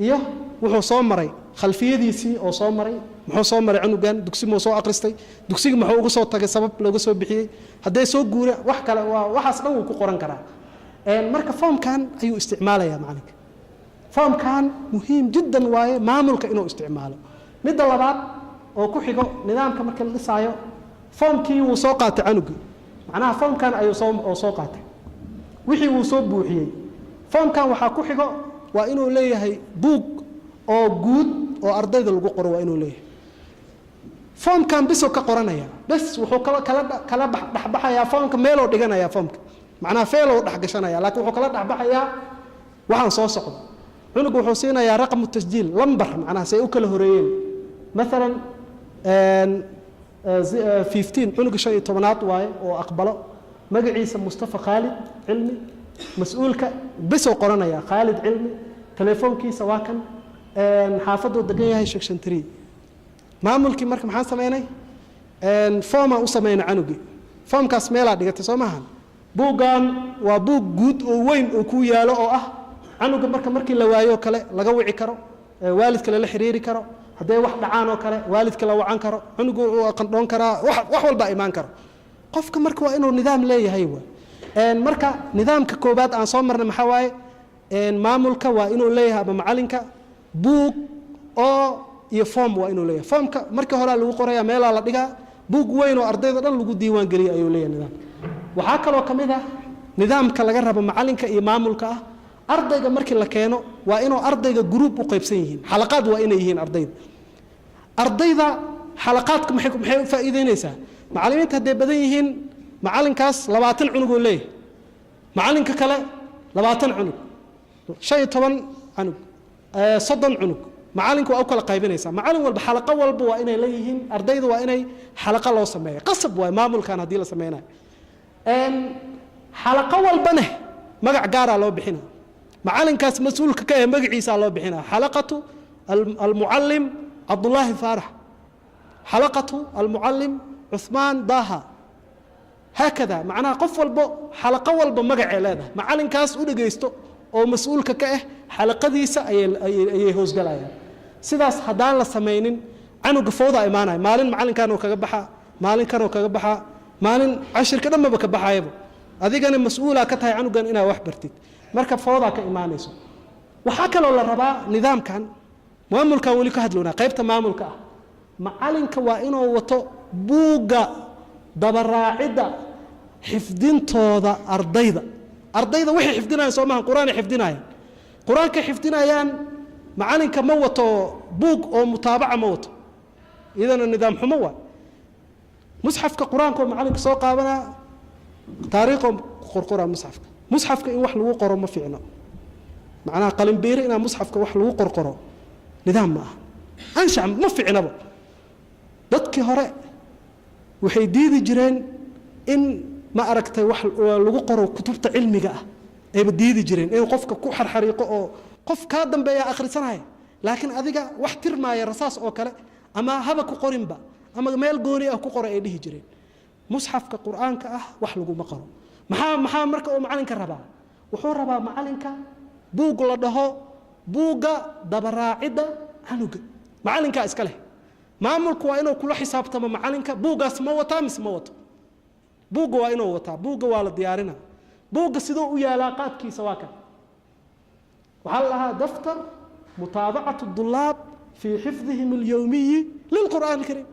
iyo wuxuu soo maray khalfiyadiisii oo soo maray muxuu soo maray cunugan dugsi muu soo akhristay dugsiga muxuu uga soo tagay sabab looga soo bixiyey hadday soo guura wax kale waa waxaas dhan wuu ku qoran karaa marka foomkan ayuu isticmaalayaa macalinka foomkan muhiim jiddan waaye maamulka inuu isticmaalo midda labaad oo ku xigo nidaamka marka la dhisaayo foomkii wuu soo qaatay canugii macnaha foomkan ayuu soo qaatay wixii wuu soo buuxiyey foomkan waxaa ku xigo waa inuu leeyahay buug oo guud oo ardayda lagu qoro waa inuu leeyahay foomkan bisoo ka qoranaya bas wuxuu kala dhexbaxayaa foomka meeloo dhiganayaa foomka macnaha feeloo dhexgashanaya laakiin wuxuu kala dhexbaxayaa waxaan soo socdo cunugu wuxuu siinayaa raqamu tasjiil lambar macnaha say u kala horeeyeen maalan 15 cunuga 15aad waaye oo aqbalo magaciisa mustafa khaalid cilmi mas'uulka bisoo qoranaya khaalid cilmi telefoonkiisa waa kan xaafaduu degan yahay section 3 maamulkii marka maxaan sameynay fooma u sameynay canugii foomkaas meelaa dhigatay soo maahan buuggan waa buug guud oo weyn oo ku yaalo oo ah canuga markii la waayo kale laga wici karo waalidka la xiriiri karo hadday wax dhacaan oo kale waalidka la wacan karo cunugu uu qandhoon karaa wax walba imaan karo qofka marka waa inuu nidaam leeyahay marka nidaamka koobaad aan soo marnay maxaa waaye maamulka waa inuu leeyahay ama macalinka buug oo iyo foom waa inuu leeyahay foomka markii hore lagu qoraya meelaa la dhigaa buug weyn oo ardayda dhan lagu diiwaan geliyay ayuu leeyahay nidaamka waxaa kaloo ka mid ah nidaamka laga rabo macalinka iyo maamulka ah ardayga markii la keeno waa inuu ardayga group u qaybsan yihiin xalaqaad waa inay yihiin ardayda xalaqaadka maxay u faa'iideynaysaa macallimiinta hadday badan yihiin macalinkaas 20 cunug oo leeyahay macalinka kale 20 cunug 15 cunug 30 cunug macalinku waa u kala qaybinaysaa macalin walba xalaqo walba waa inay leeyihiin ardayda waa inay xalaqo loo sameeyo qasab waa maamulkan haddii la sameynayo xalaqo walbana magac gaaraa loo bixinaa macalinkaas mas-uulka ka ah magaciisaa loo bixinaa xalaqatu almucallim cabdullaahi faarax xalaqatu almucallim cuthmaan daaha haakada macnaha qof walbo xalaqo walba magacay leedahay macalinkaas u dhegaysto oo mas-uulka ka ah xalaqadiisa ayay hoosgalayaan sidaas haddaan la samaynin canuga fowdaa imaanaya maalin macalinkanoo kaga baxaa maalinkanoo kaga baxaa maalin cashirka dhanmaba ka baxayaba adigana mas-uulaa ka tahay canugan inaad wax bartid marka foodaa ka imaanayso waxaa kaloo la rabaa nidaamkan maamulkan weli ka hadloonaa qaybta maamulka ah macalinka waa inuu wato buugga dabaraacidda xifdintooda ardayda waxay xifdinayaan soo maaha qur-aanay xifdinayaan qur-aanka xifdinayaan macalinka ma wato buug oo mutaabaca ma wato iyadana nidaam xumo waa musxafka qur-aanka oo macalinka soo qaabanaa taariikhoo qorqoraa musxafka in wax lagu qoro ma fiicno macnaha qalinbeeri inaa musxafka wax lagu qorqoro nidaam ma aha anshax ma fiicnaba dadkii hore waxay diidi jireen in ma aragtay wax lagu qoro kutubta cilmiga ah ayba diidi jireen in qofka ku xarxariiqo oo qof kaa dambeeya akhrisanaya laakiin adiga wax tirmaaya rasaas oo kale ama haba ku qorinba ama meel gooni ah ku qoro ay dhihi jireen musxafka qur-aanka ah wax laguma qoro maxaa marka uu macalinka rabaa wuxuu rabaa macalinka buug la dhaho buugga dabaraacidda canuga macalinkaa iska leh maamulku waa inuu kula xisaabtamo macalinka buuggaas ma wataa mise ma wato buugga waa inuu wataa buugga waa la diyaarinaa buugga sidoo u yaalaa qaabkiisa waa kan waxaa la dhahaa daftar mutaabacatu dulaab fii xifdihim alyowmiyi lilqur'aan alkariim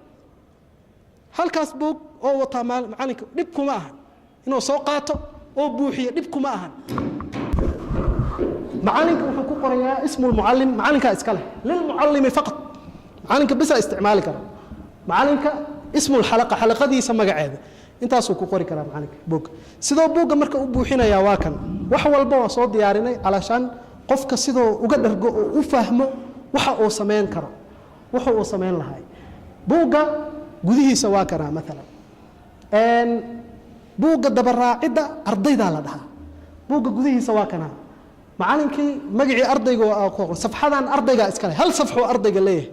halkaas buug oo wataa macalinka dhib kuma ahan inuu soo qaato oo buuxiyo dhib kuma ahan معلنك وحو كقريا اسم المعلم معلنك اسكله للمعلم فقط معلنك بس استعمالك معلنك اسم الحلقة حلقة دي سمى قاعدة انت اسو كقري كلام معلنك بوق سيدو بوق مركا وبوحينا يا واكن wax walba waa soo diyaarinay alashan qofka sidoo uga dhargo oo u fahmo waxa uu sameyn karo waxa uu sameyn lahay buuga gudihiisa waa kana mesela buuga dabaraacida ardayda la dhahaa buuga gudihiisa waa kana macallinkii magacii ardayga oo qoran safxadan ardayga iska leh hal safxo ardayga leeyahay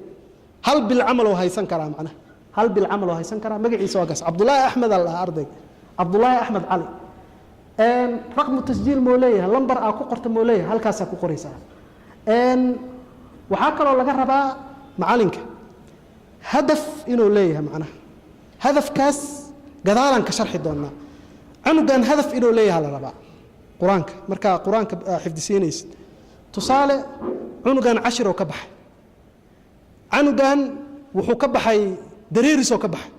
hal bil amal oo haysan kara macna hal bil amal oo haysan kara magaciisa waa gas Abdullah Ahmed Allah ardayga Abdullah Ahmed Ali رقم التسجيل موليه لمبر أكو قرط موليه هل كاسة أكو قريسة وحاكروا لقى ربا معلنك هدف إنه ليه معنا هدف كاس قدالا كشرح دونا عنو كان هدف إنه ليه على ربا قرانك مركا قرانك حفظ سينيس تصالح عنو كان 10 وكبح عنو كان وحو كبحي دريرس وكبح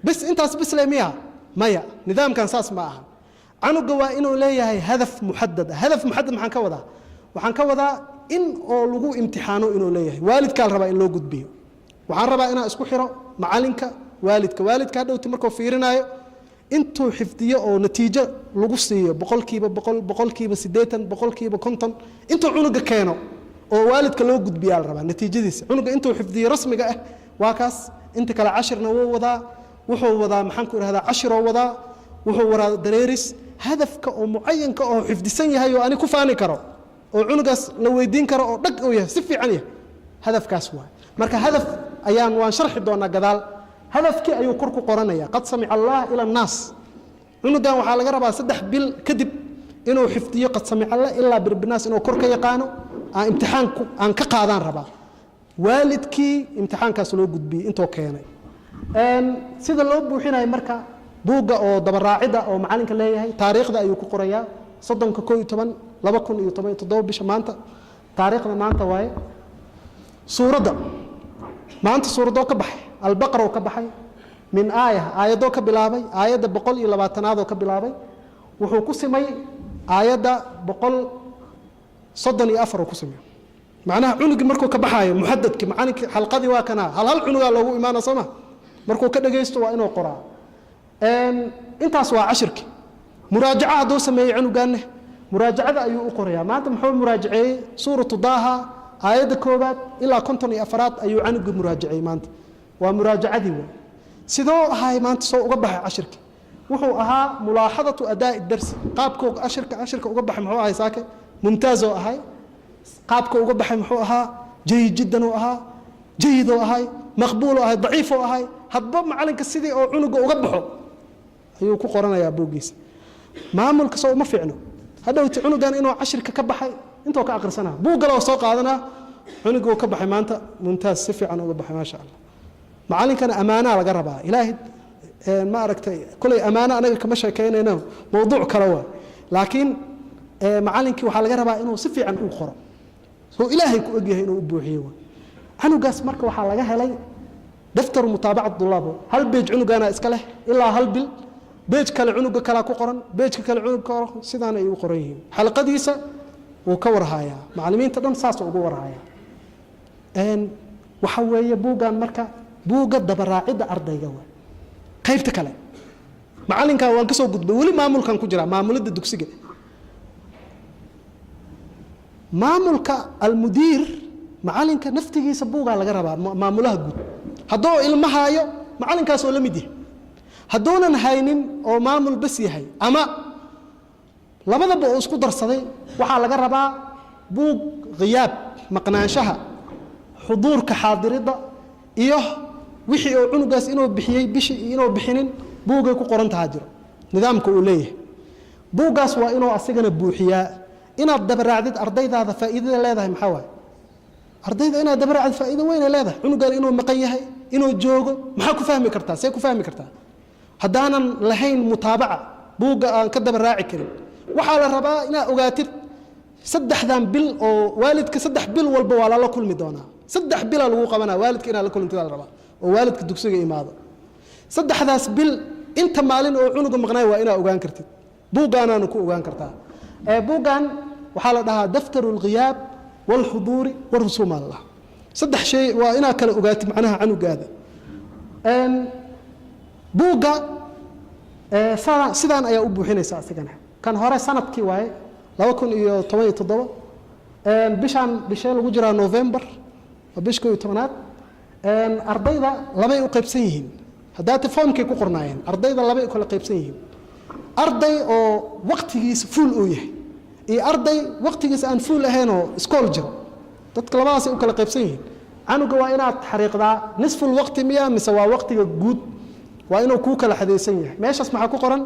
بس انت بس لميها مايا نظام كان ساس معها عنو قوا إنه ليه هدف محدد محن كوضع وحن كوضع إن لغو امتحانه إنه ليه والد كان ربا إن لو قد بيه وحن ربا إنا اسكو حرا معالنك والدك هذا وتمركو فيرنا انتو حفظية أو نتيجة لغوصية بقول كيبا سديتا بقول كيبا كنتن انتو عنوغا كانوا أو والدك لو قد بيه ربا نتيجة ديس عنوغا انتو حفظية رسمي واكاس انت كلا 10 نوو وضا وحو وضا محنكو هذا 10 وضا وحو ورا دريرس هدفك أو معينك أو حفظيسان يهي وأنا كفاني كرو أو عنقاس لو يدين كرو أو دق أو يسفي عنيه هدف كاسوا مركا هدف أيام وان شرح دونا قدال هدفك أيو كركو قرانيا قد سمع الله إلى الناس عنقا وحال قربا سدح بالكذب إنه حفظيه قد سمع الله إلا بالناس إنه كركا يقانو امتحان أن كقادان ربا والدكي امتحان كاسلو قد بي انتو كياني سيدا لو بوحينا مركا buuga oo dabaraacida oo macalinka leeyahay taariikhda ayuu ku qorayaa 2017 bisha maanta taariikhda maanta waaye suurada maanta suurado ka baxay al-baqara oo ka baxay min aayado ka bilaabay aayada 120aad oo ka bilaabay wuxuu ku simay aayada 134 ku simay macnaha cunugi markuu ka baxayo muhaddadki macalinka xalqadii waa kana hal cunuga loogu iimaano sama markuu ka dhageysto waa inuu qoraa intaas waa 10 muraajaca doo sameeyay cunugaanne muraajacada ayuu u qorayaa maanta muxuu muraajacay suuratu daaha aayada koobaad ilaa 54 ayuu cunugu muraajacay maanta waa muraajacadii way sidoo ahay maanta soo uga baxay 10 wuxuu ahaa mulaaxadatu adaa darsi qaabka 10 uga baxay muxuu ahay saake mumtaaz oo ahay qaabka uga baxay muxuu ahaa jayyid jiddan oo ahaa jayyid oo ahay maqbuul oo ahay daciif oo ahay hadba macalinka sidii oo cunuga uga baxo ayuu ku qoranayaa buugiisa maamulka soo ma fiicno hadawti cunugan inuu 10 ka baxay intoo ka aqrisanaa buuga loo soo qaadanaa cunuga ka baxay maanta mumtaaz si fiican uga baxay ma sha Allah macalinkana amaana laga rabaa ilaahi ma aragtay kulay amaana anaga kama sheekeynayno mowduuc kale waa laakiin macalinkii waxa laga rabaa inuu si fiican u qoro soo ilaahay ku ogyahay inuu u buuxiyo cunugaas marka waxa laga helay دفتر متابعة الطلاب هل بيج عنق أنا إسكله إلا هل بيج كلا عنق كلا كقرن بيج كلا عنق كلا سيدنا يقرأيه حلقة ديسة وكورها يا معلمين تدم ساس وكورها يا إن وحوي بوجا مركا بوجا دبراعد أرض جوا كيف تكلم معلم كان وانكسو قد بولي معمول كان كجرا معمول الدكسية معمول كالمدير معلم كنفتي سبوجا على جربا معمولها قد هدو ilmahayo macalinkaas oo la mid yahay hadoonan haynin oo maamul bas yahay ama labadaba oo isku darsaday waxa laga rabaa buug qiyaab maqnaanshaha xuduurka xaadirida iyo wixii oo cunugaas inuu bixiyay bishi inuu bixinin buugay ku qoran tahay jiro nidaamka uu leeyahay buugaas waa inuu asagana buuxiyaa inaad dabaraacdid ardaydaada faa'iidada leedahay maxaa waay ardayda inaad dabaraacid faa'iido weyn leedahay cunugan inuu maqan yahay inuu joogo maxaa ku fahmi kartaa see ku fahmi kartaa haddaanan lahayn mutaabaca buugga aan ka dabaraaci karin waxaa la rabaa inaad ogaatid 3 bil oo waalidka 3 bil walba waa la kulmi doonaa 3 bil lagu qabanaa waalidka inaad la kulantid la rabaa oo waalidka dugsiga imaado 3daas bil inta maalin oo cunuga maqnay waa inaad ogaan kartid buuggaanaanu ku ogaan kartaa buuggan waxaa la dhahaa daftaru lghiyaab walxuduuri warusuum aa la dhahaa saddex shay waa inaad kala ogaatid macnaha canugaada buugga sidaan ayaa u buuxinaysaa asigana kan hore sanadkii waaye 2017 bishaan bishee lagu jiraa November waa bish 11aad ardayda labay u qaybsan yihiin haddaa telefonkay ku qornaayeen ardayda labay u kala qaybsan yihiin arday oo waqtigiisa full uu yahay iyo arday waqtigiisa aan full ahayn oo iskool jiro dadka labadaas ay u kala qaybsan yihiin canuga waa inaad xariiqdaa nisful waqti miya mise waa waqtiga guud waa inuu ku kala xadeysan yahay meeshaas maxaa ku qoran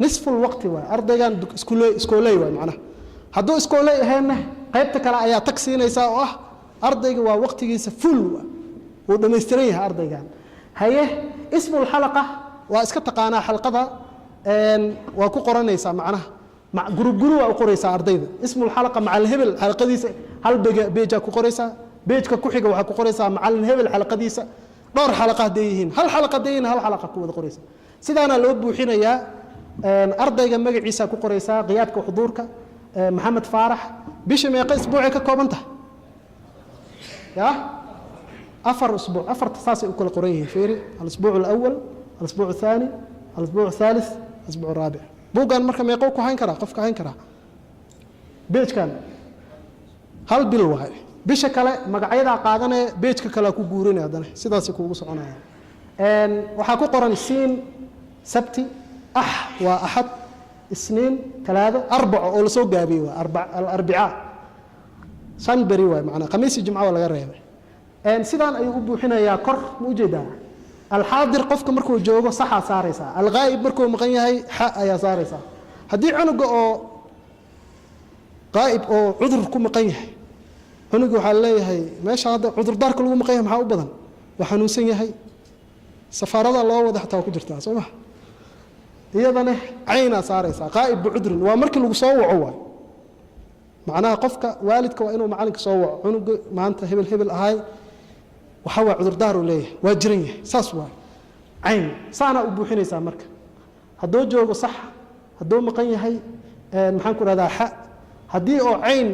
nisful waqti waa ardaygan iskoolay waa macnaha hadduu iskoolay ahaynna qaybta kale ayaa tag siinaysaa oo ah ardayga waa waqtigiisa full wuu dhammaystiran yahay ardaygan haye ismul xalaqa waa iska taqaanaa xalqada waa ku qoranaysaa macnaha group waa u qoraysaa ardayda ismul xalaqa macallin hebel xalqadiisa hal beejaa ku qoraysaa beejka ku xiga waxaa ku qoraysaa macallin hebel xalqadiisa dhowr xalaqa hadday yihiin hal xalaqa hadday yihiin hal xalaqa ku wada qoraysaa sidaana loo buuxinayaa ardayga magaciisa ku qoraysaa qiyaadka xuduurka maxamed faarax bisha meeqa isbuucay ka kooban tahay ya afar usbuuc afarta saasay u kala qoran yihiin fiiri al-isbuuc al-awwal al-isbuuc al-thani al-isbuuc al-thalith al-isbuuc al-rabi' buugan marka meeqo ku hayn karaa qofka hayn karaa beejkan hal bil waay bisha kale magacyada qaadanee beejka kale ku guurinay hadana sidaas kuugu soconaya waxaa ku qoran siin sabti waa ahad isniin talaado arbaco oo la soo gaabiyay waa arbaca shan bari waay macna khamiis jumca waa laga reebay sidaan ayuu u buuxinayaa kor ma u jeedaa alxaadir qofka markuu joogo saxa saaraysaa alghaa'ib markuu maqan yahay xa ayaa saaraysaa haddii cunuga oo qaa'ib oo cudur ku maqan yahay cunuga waxaa leeyahay meesha hadda cudurdaarka lagu maqan yahay maxaa u badan waa xanuunsan yahay safaarada loo wada xataa ku jirtaa soo ma iyadana caynaa saaraysaa qaa'ib bicudrin waa markii lagu soo waco waay macnaha qofka waalidka waa inuu macalinka soo waco cunuga maanta hebel hebel ahay waxa waa cudurdaar uu leeyahay waa jiran yahay saas waa cayn saana u buuxinaysaa marka hadduu joogo sax hadduu maqan yahay maxaan ku rahdaa xa haddii oo cayn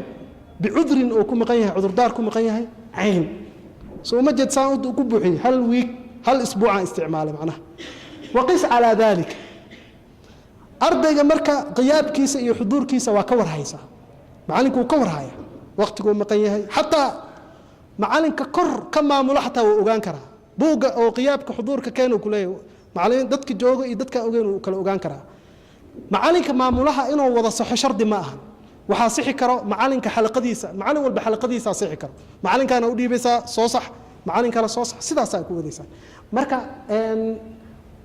bicudrin oo ku maqan yahay cudurdaar ku maqan yahay cayn soo ma jeed saan u ku buuxiyay hal wiig hal isbuucaan isticmaalay macnaha waqis calaa daalika ardayga marka qiyaabkiisa iyo xuduurkiisa waa ka warhaysaa macalinku wuu ka warhaya waqtiguu maqan yahay xataa macalinka kor ka maamulo xataa wuu ogaan karaa buugga oo qiyaabka xuduurka keenuu ku leeyahay macalin dadka jooga iyo dadka ogeyn uu kala ogaan karaa macalinka maamulaha inuu wada saxo shardi ma aha waxaa sixi karo macalinka xalaqadiisa macalin walba xalaqadiisa sixi karo macalinkaana u dhiibaysaa soo sax macalin kale soo sax sidaas ay ku wadaysaa marka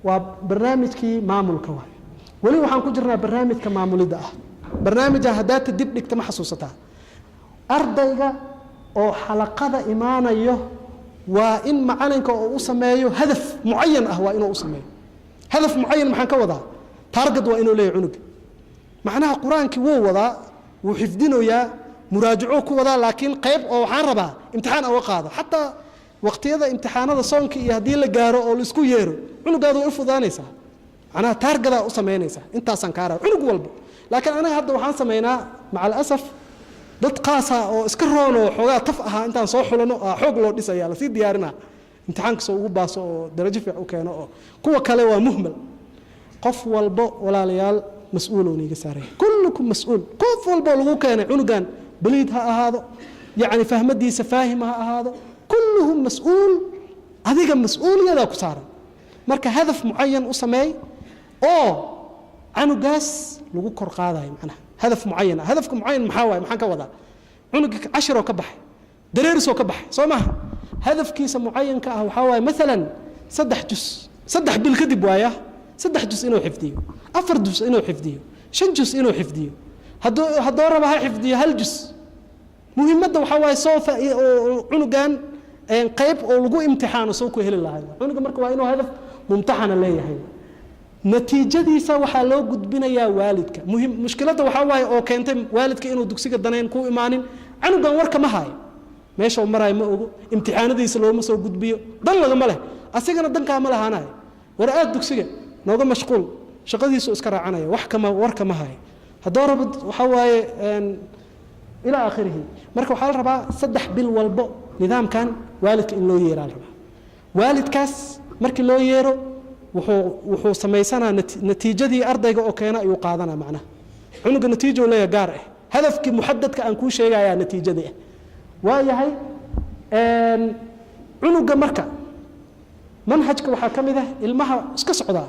waa barnaamijkii maamulka waay weli waxaan ku jirnaa barnaamijka maamulidda ah barnaamijka haddaad dib dhigta ma xasuusataa ardayga oo xalaqada imaanayo waa in macalinka oo u sameeyo hadaf mucayan ah waa inuu u sameeyo hadaf mucayan maxaan ka wadaa target waa inuu leeyahay cunuga macnaha qur-aankii wuu wadaa wuu xifdinayaa muraajaco ku wadaa laakiin qayb oo waxaan rabaa imtixaan uga qaado xataa waqtiyada imtixaanada soonka iyo haddii la gaaro oo la isku yeero cunugaadu way u fudaanaysaa macnaha taargadaa u samaynaysaa intaasaan kaa raba cunug walba laakiin anaga hadda waxaan samaynaa maca alasaf dad qaasa oo iska roonoo xoogaa taf ahaa intaan soo xulano xoog loo dhisaya lasii diyaarinaa imtixaanka soo ugu baaso oo darajo fiic u keeno oo kuwa kale waa muhmal qof walbo walaalayaal mas-uuloo niiga saaraya kullukum mas-uul qof walbo lagu keenay cunugan baliid ha ahaado yacni fahmadiisa faahim ha ahaado kulluhum mas-uul adiga mas-uuliyadaa ku saaran marka hadaf mucayan u sameey oo canugaas lagu kor qaadayo macnaha hadaf mucayan hadafka mucayan maxaa waaye maxaan ka wadaa cunuga cashiroo ka baxay dareerisoo ka baxay soo maaha hadafkiisa mucayanka ah waxaa waaye maalan 3 jus 3 bil kadib waaya 3 jus inuu xifdiyo 4 jus inuu xifdiyo 5 jus inuu xifdiyo hadduu raba ha xifdiyo 1 jus muhiimadda waxaa waaye soo cunugan qayb oo lagu imtixaano soo ku heli lahayd cunuga marka waa inuu hadaf mumtaxana leeyahay natiijadiisa waxaa loo gudbinayaa waalidka mushkiladda waxaa waaye oo keentay waalidka inuu dugsiga danayn ku imaanin canugan warka ma haayo meesha uu marayo ma ogo imtixaanadiisa looma soo gudbiyo dan lagama leh asigana dankaa ma lahaanayo war aad dugsiga nooga mashquul shaqadiisu iska raacanaya warka ma haayo haddoo raba waxaa waaye ilaa aakhirihi marka waxaa la rabaa 3 bil walbo nidaamkan waalidka in loo yeeraa la rabaa waalidkaas markii loo yeero wuxuu samaysanaa natiijadii ardayga oo keena ayuu qaadanaa macnaha cunuga natiijo leeyahay gaar ah hadafkii muxaddadka aan kuu sheegayaa natiijada ah waa yahay cunuga marka manhajka waxaa ka mid ah ilmaha iska socdaa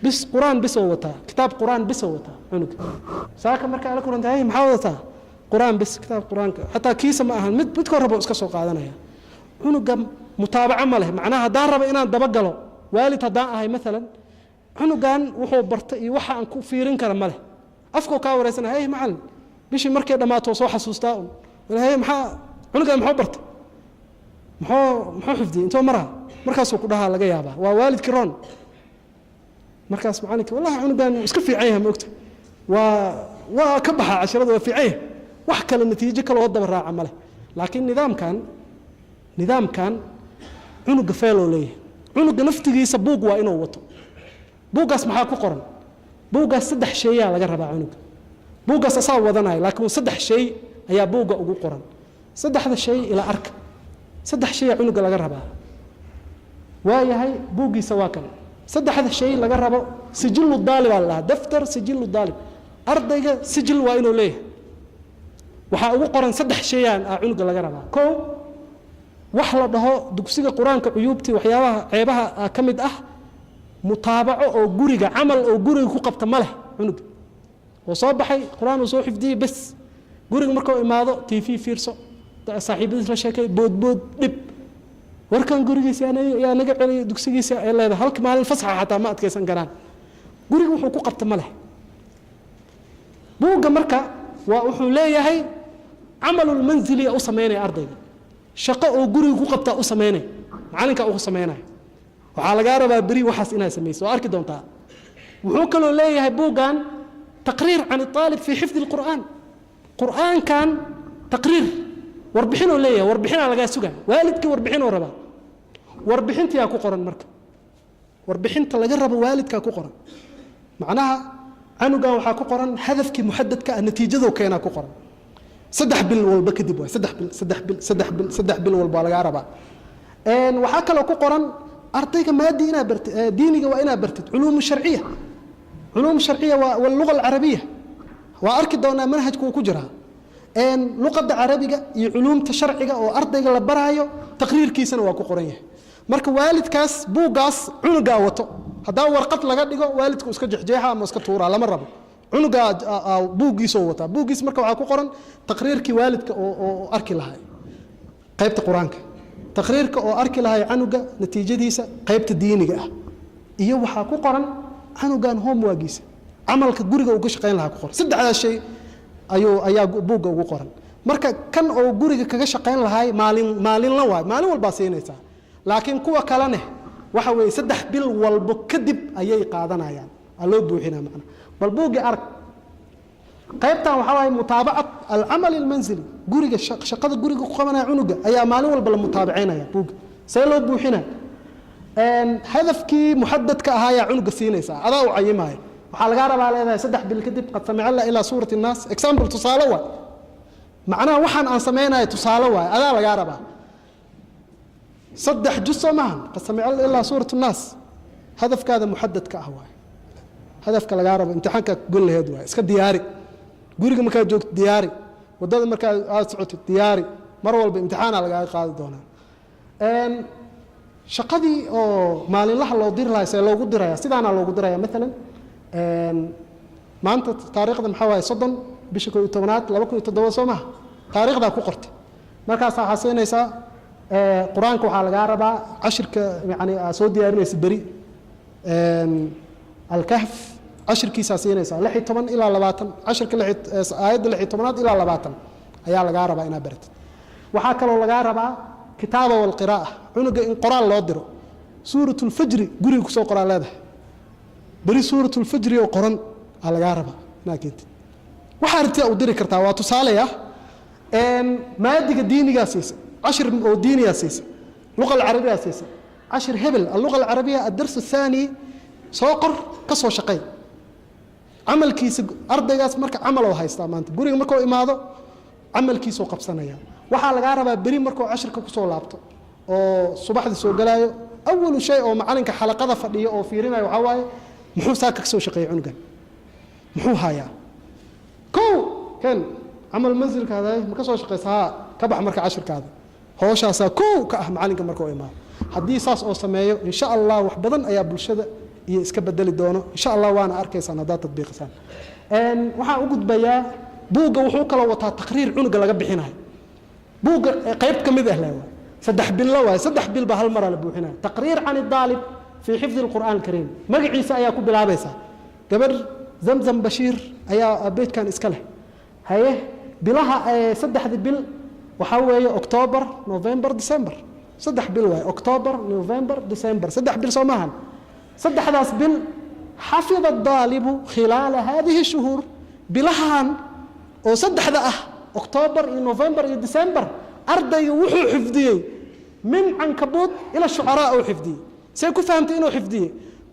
bis quraan bis oo wataa kitaab quraan bis oo wataa cunuga saaka marka ala kulantahay maxaa wadataa quraan bis kitaab quraanka hataa kiisa ma ahan mid ka rabo iska soo qaadanaya cunuga mutaabaca ma leh macnaha hadaan rabo inaan daba galo waalid hadaan ahay maalan cunugan wuxuu bartay iyo waxa aan ku fiirin kara ma leh afko ka wareysanahay macallin bishii markay dhamaato soo xasuustaa walahay maxaa cunugan muxuu bartay muxuu xifdiyay intoo maraa markaas uu ku dhahaa laga yaabaa waa waalidkii roon markaas macallinka wallahi cunugan iska fiican yahay moogta waa ka baxa casharada waa fiican yahay wax kale natiijo kale oo daba raaca ma leh laakiin nidaamkan cunuga feeloo leeyahay cunuga naftigiisa buug waa inuu wato buugaas maxaa ku qoran buugaas 3 shay ayaa laga rabaa cunuga buugaas asaa wadanaya laakiin 3 shay ayaa buuga ugu qoran 3 shay ila arka 3 shay cunuga laga rabaa waa yahay buugiisa waa kan 3 shay laga rabo sijilu daalib allah daftar sijilu daalib ardayga sijil waa inuu leeyahay waxa ugu qoran 3 shay aan cunuga laga rabaa koo wax la dhaho dugsiga quraanka cuyubtii waxyaabaha ceebaha ka mid ah mutaabaco oo guriga amal oo guriga ku qabta ma leh cunug oo soo baxay quraan oo soo xifdiyay bas guriga markuu imaado tv fiirso saaxiibadiis la sheekay bood dib warkan gurigiisa yaa naga celiyo dugsigiisa ay leedahay halka maalin fasaxa xataa ma adkaysan karaan guriga wuxuu ku qabta ma leh buuga marka waa wuxuu leeyahay amalul manzili oo sameynay ardayga shaqo oo guriga ku qabta u sameynay macalinka uu sameynay waxa laga rabaa bari waxaas inaa sameeyso arki doontaa wuxuu kale leeyahay buugan taqriir aan talib fi xifd alquran quran kan taqriir warbixinoo leeyahay warbixina laga sugaa waalidkii warbixinoo raba warbixinta yaa ku qoran marka warbixinta laga rabo waalidka ku qoran macnaha anuga waxa ku qoran hadafkii muhaddadka natiijadu keena ku qoran 3 bil walba kadib waa 3 bil walba laga rabaa waxa kale ku qoran ardayga maadi ina bartay diiniga waa ina bartay علوم شرعيه واللغه العربيه واركي دونا منهجku ku jira luqada carabiga iyo علومta sharciga oo ardayga la barayo taqriirkiisana waa ku qoran yahay marka waalidkaas buugaas cunuga wato hadaa warqad laga dhigo waalidku iska jixjeexa ama iska tuura lama rabo cunuga buugiisa wata buugiis marka waxa ku qoran taqriirkii waalidka oo arki lahay qaybta quraanka taqriirka oo arki lahay canuga natiijadiisa qaybta diiniga ah iyo waxa ku qoran canugan homeworkiisa amalka guriga uu ka shaqeyn lahaa ku qoran 3 shay ayaa buuga ugu qoran marka kan oo guriga kaga shaqeyn lahay maalin la waay maalin walba siinaysa laakiin kuwa kalena waxa weey 3 bil walba kadib ayay qaadanayaan loo buuxina macna bal buugi arag qaybtan waxa waay mutaabacat al-amal al-manzili guriga shaqada guriga ku qabanaya cunuga ayaa maalin walba la mutaabaceynaya buuga say loo buuxina hadafkii muhaddadka ahaa ayaa cunuga siinaysa adaa u cayimaay waxa laga rabaa leedahay 3 bil kadib qad samicna ila suurati an-nas example tusaale waa macnaha waxaan aan sameeynaay tusaale waa adaa laga rabaa 3 juz ma qad samicna ila suurati an-nas hadafkaada muhaddadka ah waa hadafka laga rabo imtixaanka gol laheed waa iska diyaari guriga marka joogto diyaari wadada marka aad socoto diyaari mar walba imtixaan laga qaadi doonaa shaqadii oo maalinlaha loo dir lahaysay loogu diraya sidaana loogu diraya mesela maanta taariikhda maxaa waaye 30 bisha 12aad 2007 Soomaa taariikhda ku qortay markaas waxa xasaynaysa quraanka waxa laga rabaa cashirka yaani soo diyaarinaysa bari الكهف 10 kiisa siinaysa 16 ila 20 10 aayad 16 ila 20 ayaa laga rabaa ina bartid waxa kale oo laga rabaa kitaaba wal qiraa'ah cunuga in quraan loo diro suuratul fajr guriga ku soo qoraa leedahay bari suuratul fajr oo qoran laga rabaa laakiin waxa arrinta u diri kartaa waa tusaaleeya maadiga diiniga siisa 10 oo diiniga siisa luqada carabiga siisa 10 hebel اللغه العربيه الدرس الثاني سوقر كسو شقي عملكيس ardaygaas marka amal oo haysta maanta guriga markuu imaado camalkiisoo qabsanaya waxaa lagaa rabaa beri markuu cashirka kusoo laabto oo subaxdii soo galaayo awalu shay oo macalinka xalaqada fadhiyo oo fiirinayo waxaa waaye muxuu saaka ka soo shaqeeyey cunugan muxuu hayaa kow kan camal mansilkaada ma ka soo shaqeysa haa ka bax marka cashirkaada hooshaasaa kow ka ah macalinka markuu imaado haddii saas oo sameeyo insha allah wax badan ayaa bulshada iyo iska bedeli doono insha allah waana arkaysaan haddaad tadbiiqisaan waxaan u gudbayaa buugga wuxuu kala wataa taqriir cunuga laga bixinayo buugga qayb ka mid ah leh waay saddex bilo waay saddex bil baa hal maraa la buuxinayo taqriir can idaalib fii xifdi alqur'aan alkariim magaciisa ayaa ku bilaabaysaa gabadh zamzam bashiir ayaa beydkan iska leh haye bilaha saddexda bil waxaa weeye octoobar november december saddex bil waay octoobar november december saddex bil soo maahan saddexdaas bil xafida daalibu khilaala haadihi shuhuur bilahan oo saddexda ah octoobar iyo november iyo december ardayga wuxuu xifdiyey min cankabuud ila shucaraa uu xifdiyey see ku fahamtay inuu xifdiyey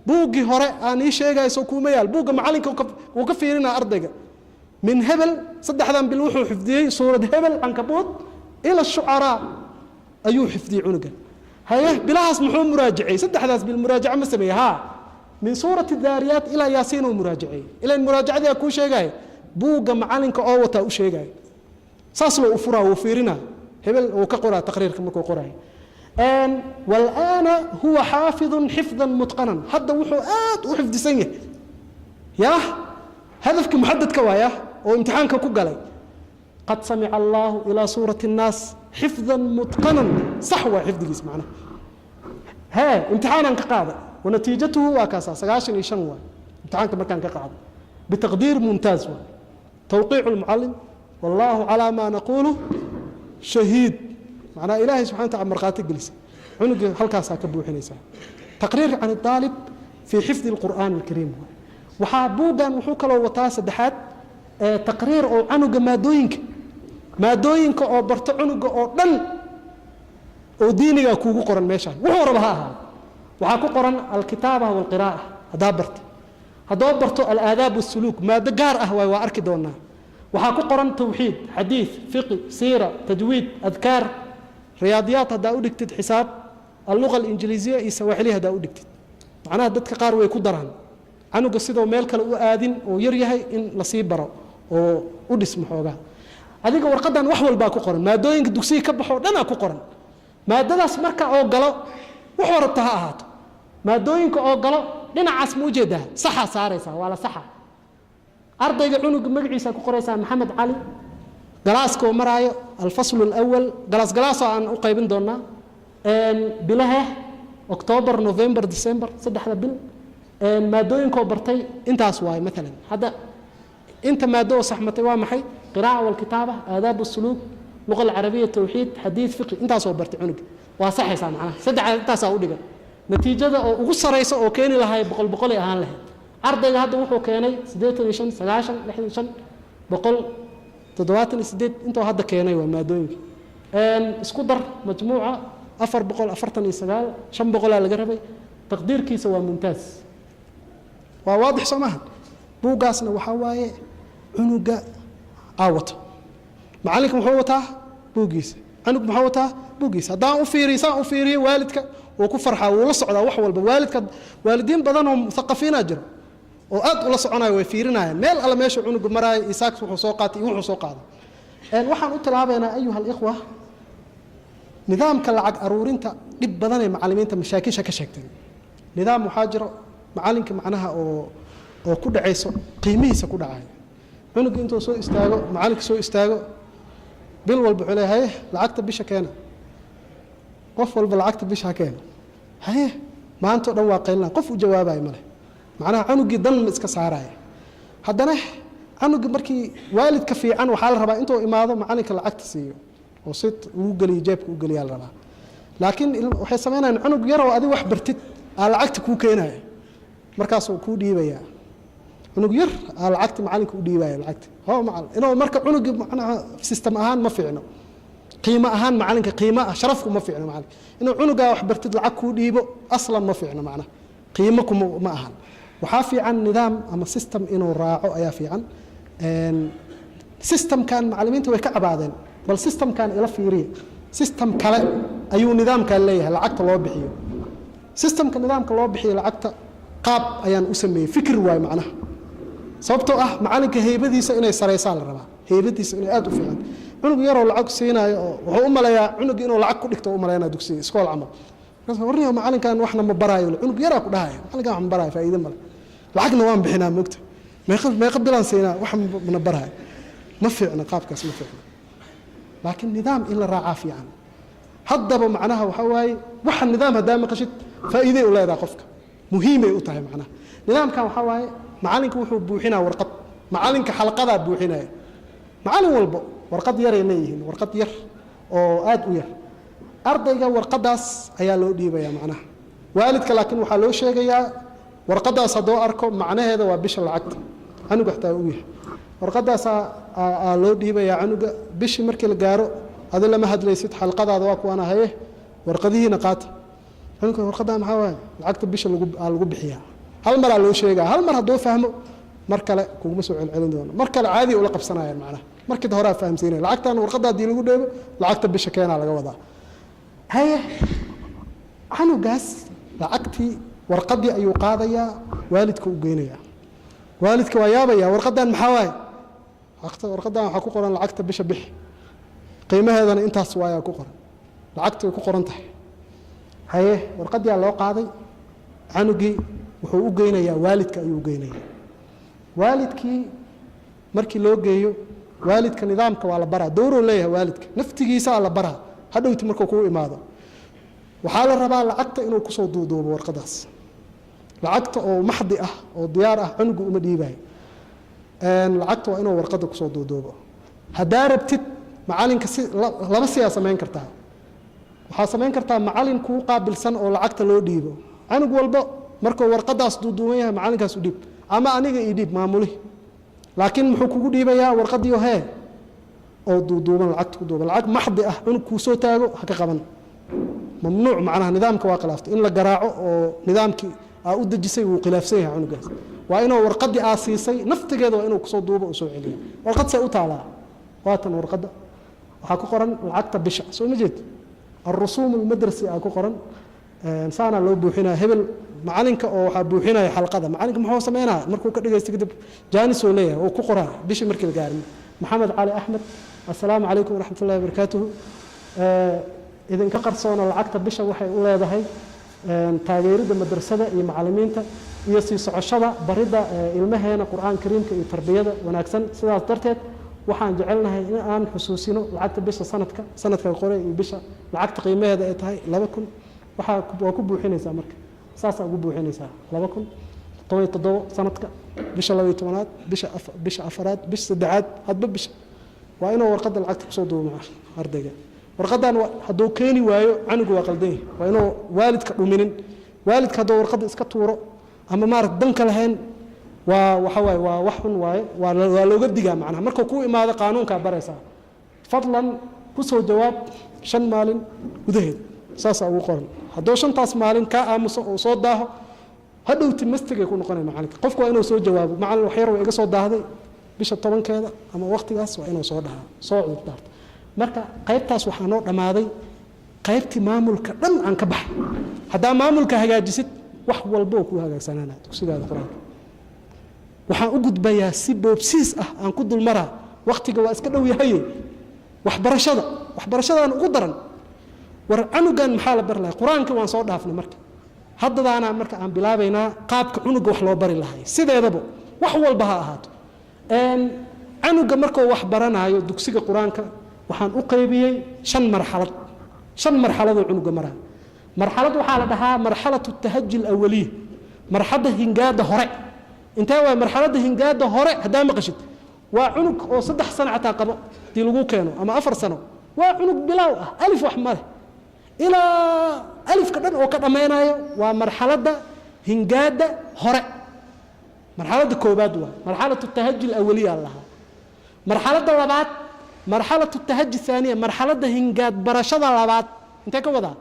buuggii hore aan ii sheegayso kuuma yaal buugga macalinka wuu ka fiirinaa ardayga min hebel saddexdan bil wuxuu xifdiyey suurad hebel cankabuud ila shucaraa ayuu xifdiyey cunugan haye bilahaas muxuu muraajacay saddexdaas bil muraajaca ma sameeyey haa min suurati daariyaat ilaa yaasiin uu muraajacay ilaan muraajacadii kuu sheegaya buugga macalinka oo wataa u sheegaya saas loo u furaa wuu fiirinaa hebel wuu ka qoraa taqriirka markuu qoraayo walaana huwa xaafidun xifdan mutqanan hadda wuxuu aad u xifdisan yahay yaa hadafkii muxadadka waaya oo imtixaanka ku galay qad samica allahu ilaa suurati الnaas xifdan mutqanan sax waa xifdigiis macnaha hee imtixaanaan ka qaada ونتيجته وكاسا 95 واي امتحانك مركان كقاعد بتقدير ممتاز واي توقيع المعلم والله على ما نقوله شهيد معناه إلهي سبحانه وتعالى مرقاتك جلس عنق هالكاسا كبو حنيسا تقرير عن الطالب في حفظ القرآن الكريم وحابوغا وحوك لو وطاس دحات تقرير أو عنق ما دوينك أو برت عنق أو دن أو دينك كوكو قرن ميشان وحور بها waxaa ku qoran alkitaaba walqiraa'a haddaa barto haddoo barto alaadaab wasuluuk maado gaar ah waay waa arki doonaa waxaa ku qoran tawxiid xadiid fiqi siira tajwiid adkaar riyaadiyaad haddaa u dhigtid xisaab alluqa alinjiliisiya iyo sawaaxiliya haddaa u dhigtid macnaha dadka qaar way ku daraan canuga sidoo meel kale u aadin oo yar yahay in lasii baro oo u dhismo xoogaa adiga warqadan wax walbaa ku qoran maadooyinka dugsiga ka baxoo dhanaa ku qoran maadadaas marka oo galo wuxuu rabta ha ahaato maadooyinka oo galo dhinacaas ma ujeedaa saxa saaraysaa waa la saxa ardayga cunuga magaciisa ku qoraysaa maxamed cali galaaska oo maraayo alfaslu alawal galaasoo aan u qaybin doonaa bilaha octoobar november december saddexda bil maadooyinkoo bartay intaas waaye maalan hadda inta maado oo saxmatay waa maxay qiraa'a walkitaaba aadaab wasuluuk luqa alcarabiya tawxiid xadiid fiqi intaasoo bartay cunuga waa saxaysaa macnaha saddexda intaasaa u dhigan natiijada oo ugu saraysa oo keeni lahay boqol ay ahaan lahayd ardayga hadda wuxuu keenay 85 90 65 178 intoo hadda keenay waa maadooyinka isku dar majmuuca 449 500 laga rabay taqdiirkiisa waa mumtaaz waa waadix soo maaha buugaasna waxaa waaye cunuga aawata macalinka muxuu wataa buugiisa عنق محوتها بوجيس هذا أفيري سان أفيري والدك وكفرها ولا صعدا وحول بوالدك والدين بدنهم مثقفين أجر وأد ولا صعنا ويفيرنا ميل على ماشي عنق مراي إساك وحسوقات وحسوقات وحن قلت لها أيها الإخوة نظام كالعق أرورين تا دب بدن معلمين تا مشاكل شكشكتين نظام محاجر معلمك معناها أو كل عيسو قيميسة كل عاي عنق أنتو سو استاجو معلمك سو استاجو bil walba xulay haye lacagta bisha keena qof walba lacagta bisha keena haye maanta dhan waa qaylna qof u jawaabay male macnaha canugi dan iska saaray haddana canugi markii waalidka fiican waxa la rabaa intuu imaado macalinka lacagta siiyo oo sid uu galiyo jeebka uu galiyo la rabaa laakiin waxay sameeyaan canug yar oo adiga wax bartid aan lacagta ku keenay markaas uu ku dhiibaya عنق ير على عقد معلنك وديواي العقد هو معل إنه مركب عنق معناها سيستم أهان ما في عنه قيمة أهان معلنك قيمة شرفكم ما في عنه معلنك إنه عنق وحبرت العقد وديبه أصلا ما في عنه معنا قيمكم ما أهان وحافي عن نظام أما سيستم إنه راعو أيا في عن system kan macallimiinta way ka cabaadeen bal system kan ila fiiriye system kale ayuu nidaamkan leeyahay lacagta loo bixiyo systemka nidaamka loo bixiyo lacagta qaab ayaan u sameeyay fikir waay macnaha sababtoo ah macallinka heybadiisa inay sareysaan la rabaa heybadiisa inay aad u fiican cunug yaroo lacag siinayo oo wuxuu u maleeyaa cunug inuu lacag ku dhigto u maleeyaa dugsiga iskool camal markaas warniyo macallinkan waxna ma baraayo cunug yaraa ku dhahayo macallinkan wax ma baraayo faa'iido male lacagna waan bixinaa moogta meeqa bilaan siinaa wax ma baraayo ma fiicna qaabkaas ma fiicna laakiin nidaam in la raacaa fiican haddaba macnaha waxa waaye waxa nidaam haddaa maqashid faa'iiday u leedahay qofka muhiimay u tahay macnaha nidaamkan waxa waaye macallinka wuxuu buuxinaa warqad macallinka xalqadaa buuxinaya macallin walbo warqad yaray leeyihiin warqad yar oo aad u yar ardayga warqadaas ayaa loo dhiibayaa macnaha waalidka laakiin waxaa loo sheegayaa warqadaas haddoo arko macnaheeda waa bisha lacagta canuga xataa u yahay warqadaas loo dhiibayaa canuga bishii markii la gaaro adi lama hadlaysid xalqadaada waa kuwana haye warqadihiina qaata canuga warqadaa maxaa waaye lacagta bisha lagu bixiyaa hal maraa loo sheegaa hal mar hadduu fahmo mar kale kuguma soo celcelin doono mar kale caadi ula qabsanayaan macnaha markii horaa fahamsiinaya lacagtan warqada haddii lagu dheebo lacagta bisha keenaa laga wadaa haye canugaas lacagtii warqadii ayuu qaadayaa waalidka u geynayaa waalidka waa yaabayaa warqadan maxaa waaye warqadan waxaa ku qoran lacagta bisha bixi qiimaheedana intaas waayaa ku qoran lacagta way ku qoran tahay haye warqadiyaa loo qaaday canugii wuxuu u geynayaa waalidka ayuu u geynayaa waalidkii markii loo geeyo waalidka nidaamka waa la baraa dowruu leeyahay waalidka naftigiisa la baraa hadhowti markuu kuu imaado waxaa la rabaa lacagta inuu kusoo duuduubo warqadaas lacagta oo maxdi ah oo diyaar ah cunugu uma dhiibayo lacagta waa inuu warqada kusoo duuduubo haddaa rabtid macallinka laba siyaa samayn kartaa waxaa samayn kartaa macallin kuu qaabilsan oo lacagta loo dhiibo canug walbo markuu warqadaas duuduuban yahay macallinkaas u dhiib ama aniga ii dhiib maamulihi laakiin muxuu kugu dhiibayaa warqadii hee oo duuduuban lacagta ku duuban lacag maxdi ah cunug kuu soo taago ha ka qaban mamnuuc macnaha nidaamka waa khilaaftay in la garaaco oo nidaamkii aa u dejisay wuu khilaafsan yahay cunugaas waa inuu warqadii aa siisay naftigeeda waa inuu kusoo duubo oo soo celiyo warqad see u taalaa waatan warqadda waxaa ku qoran lacagta bisha soo ma jeed alrusuum almadrasi aa ku qoran saanaa loo buuxinaya hebel macallinka oo waxaa buuxinaya xalqada macallinka muxuu sameynaya markuu ka dhagaysta kadib jaanisoo leeyahay oo ku qoraa bishii markii la gaarin maxamed cali axmed assalaamu calaykum waraxmat ullahi wabarakaatuhu idinka qarsoona lacagta bisha waxay u leedahay taageeridda madrasada iyo macallimiinta iyo sii socoshada baridda ilmaheena qur'aan kariimka iyo tarbiyada wanaagsan sidaas darteed waxaan jecelnahay in aan xusuusino lacagta bisha sanadka qore iyo bisha lacagta qiimaheeda ay tahay 2000 waa ku buuxinaysaa marka saasaa ugu buuxinaysaa 2017 sanadka bisha 12aad bisha afaraad bisha saddexaad hadba bisha waa inuu warqadda lacagta kusoo duubo ardayga warqadan hadduu keeni waayo canugu waa qaldan yahay waa inuu waalidka dhuminin waalidka hadduu warqadda iska tuuro ama maarag danka lahayn waa waxa waaye waa wax xun waaye waa looga digaa macnaha markuu ku imaado qaanuunkaa baraysaa fadlan kusoo jawaab 5 maalin gudaheed saasaa ugu qoran hadduu 5taas maalin kaa aamuso oo soo daaho hadhowti mastigay ku noqonaya macalinka qofku waa inuu soo jawaabo macallin wax yar waa iga soo daahday bisha 10keeda ama waqtigaas waa inuu soo dhahaa soo cudurdaarto marka qaybtaas waxaa noo dhammaaday qaybtii maamulka dhan aan ka baxay haddaa maamulka hagaajisid wax walba oo kuu hagaagsanaana dugsigaada qur-aanka waxaan u gudbayaa si boobsiis ah aan ku dulmaraa waqtiga waa iska dhow yahaye waxbarashadaan ugu daran war canugan maxaa la bari lahay qur-aanka waan soo dhaafnay marka haddadaana marka aan bilaabaynaa qaabka cunuga wax loo bari lahay sideedaba wax walba ha ahaato canuga markuu wax baranaayo dugsiga qur-aanka waxaan u qaybiyey 5 marxaladoo cunuga maraa marxalad waxaa la dhahaa marxalatu tahaji alawaliya marxadda hingaada hore intee waa marxaladda hingaada hore haddaa maqashid waa cunug oo 3 sano xataa qabo dii lagu keeno ama 4 sano waa cunug bilaaw ah alif wax male ilaa alifka dhan oo ka dhammaynayo waa marxaladda hingaada hore marxaladda koobaad waa marxalatu tahaji alawaliya lahaa marxaladda labaad marxalatu tahaji thaniya marxaladda hingaad barashada labaad intee ka wadaa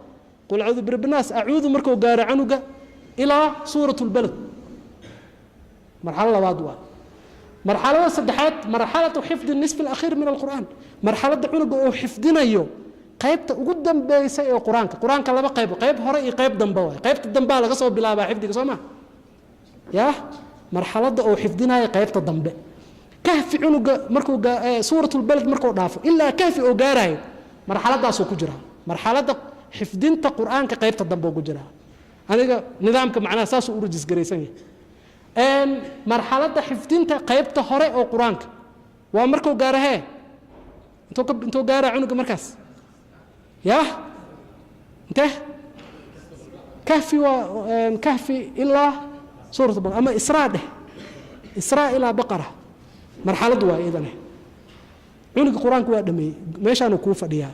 qul acuudu birabinaas acuudu markuu gaaro canuga ilaa suuratu lbalad marxalad labaad waa مرحلة صدحات مرحلة حفظ النصف الأخير من القرآن مرحلة عنق أو حفظنا يو قيبت قدام بيسي القرآن القرآن كلا قيب هرئي قيب دنبوي قيبت الدنبا لقصوا بلا حفظك سما يا مرحلة أو حفظنا قيبت الدنبا كهف عنق مركو سورة البلد مركو ضافو إلا كهف أو جاراي مرحلة داسو كجرا مرحلة حفظنت القرآن كقيبت الدنبا كجرا أنا نظامك معنا أساس أورجس جريسني إن مرحلة حفظنت قيبت هرئي أو قرآنك ومركو جارها انتو جارا عنق مركز يا انتهى كهفي إلا سورة البقرة أما إسراء إلى بقرة مرحلة دواء إذن عنق القرآن كوا دمي ماشي أنا كوفة ديها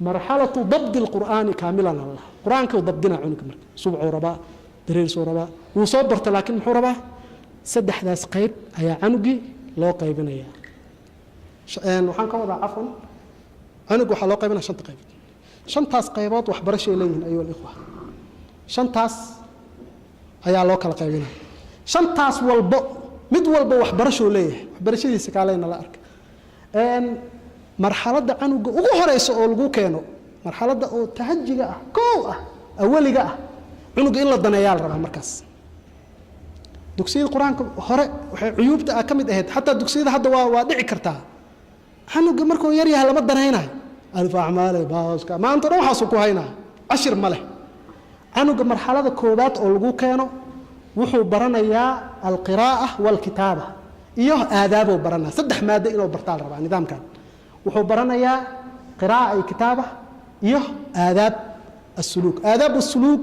مرحلة ضبط القرآن كاملا الله القرآن كوا ضبطنا عنق مركز سبع رباء درير سورة وصبرت لكن محوربة سدح ذا سقيب هي عنقي لو قيبنا إياه وحان كوضع عفوا عنق وحا لو قيبنا شنط قيب shantaas qaybood waxbarasho ay leeyihiin ayuu ikhwa shantaas ayaa loo kala qaybinaa shantaas walba mid walba waxbarasho leeyahay waxbarashadiisa kaaleyna la arka marxaladda canuga ugu horeysa oo lagu keeno marxaladda oo tahajiga ah koow ah awaliga ah canuga in la daneeyaa la rabaa markaas dugsiyada quraanka hore waxay cuyubta ka mid ahayd hatta dugsiyada hadda waa dhici kartaa canuga markuu yar yahay lama danaynayo ألف أعمال باسكا ما أنت روح سكوا هنا 10 مله عنق مرحلة كوبات أو لجو كانوا وحو برنا يا القراءة والكتابة إياه آداب وبرنا صدح مادة إنه برتال ربع نظام كان وحو برنا يا قراءة الكتابة إياه آداب السلوك آداب السلوك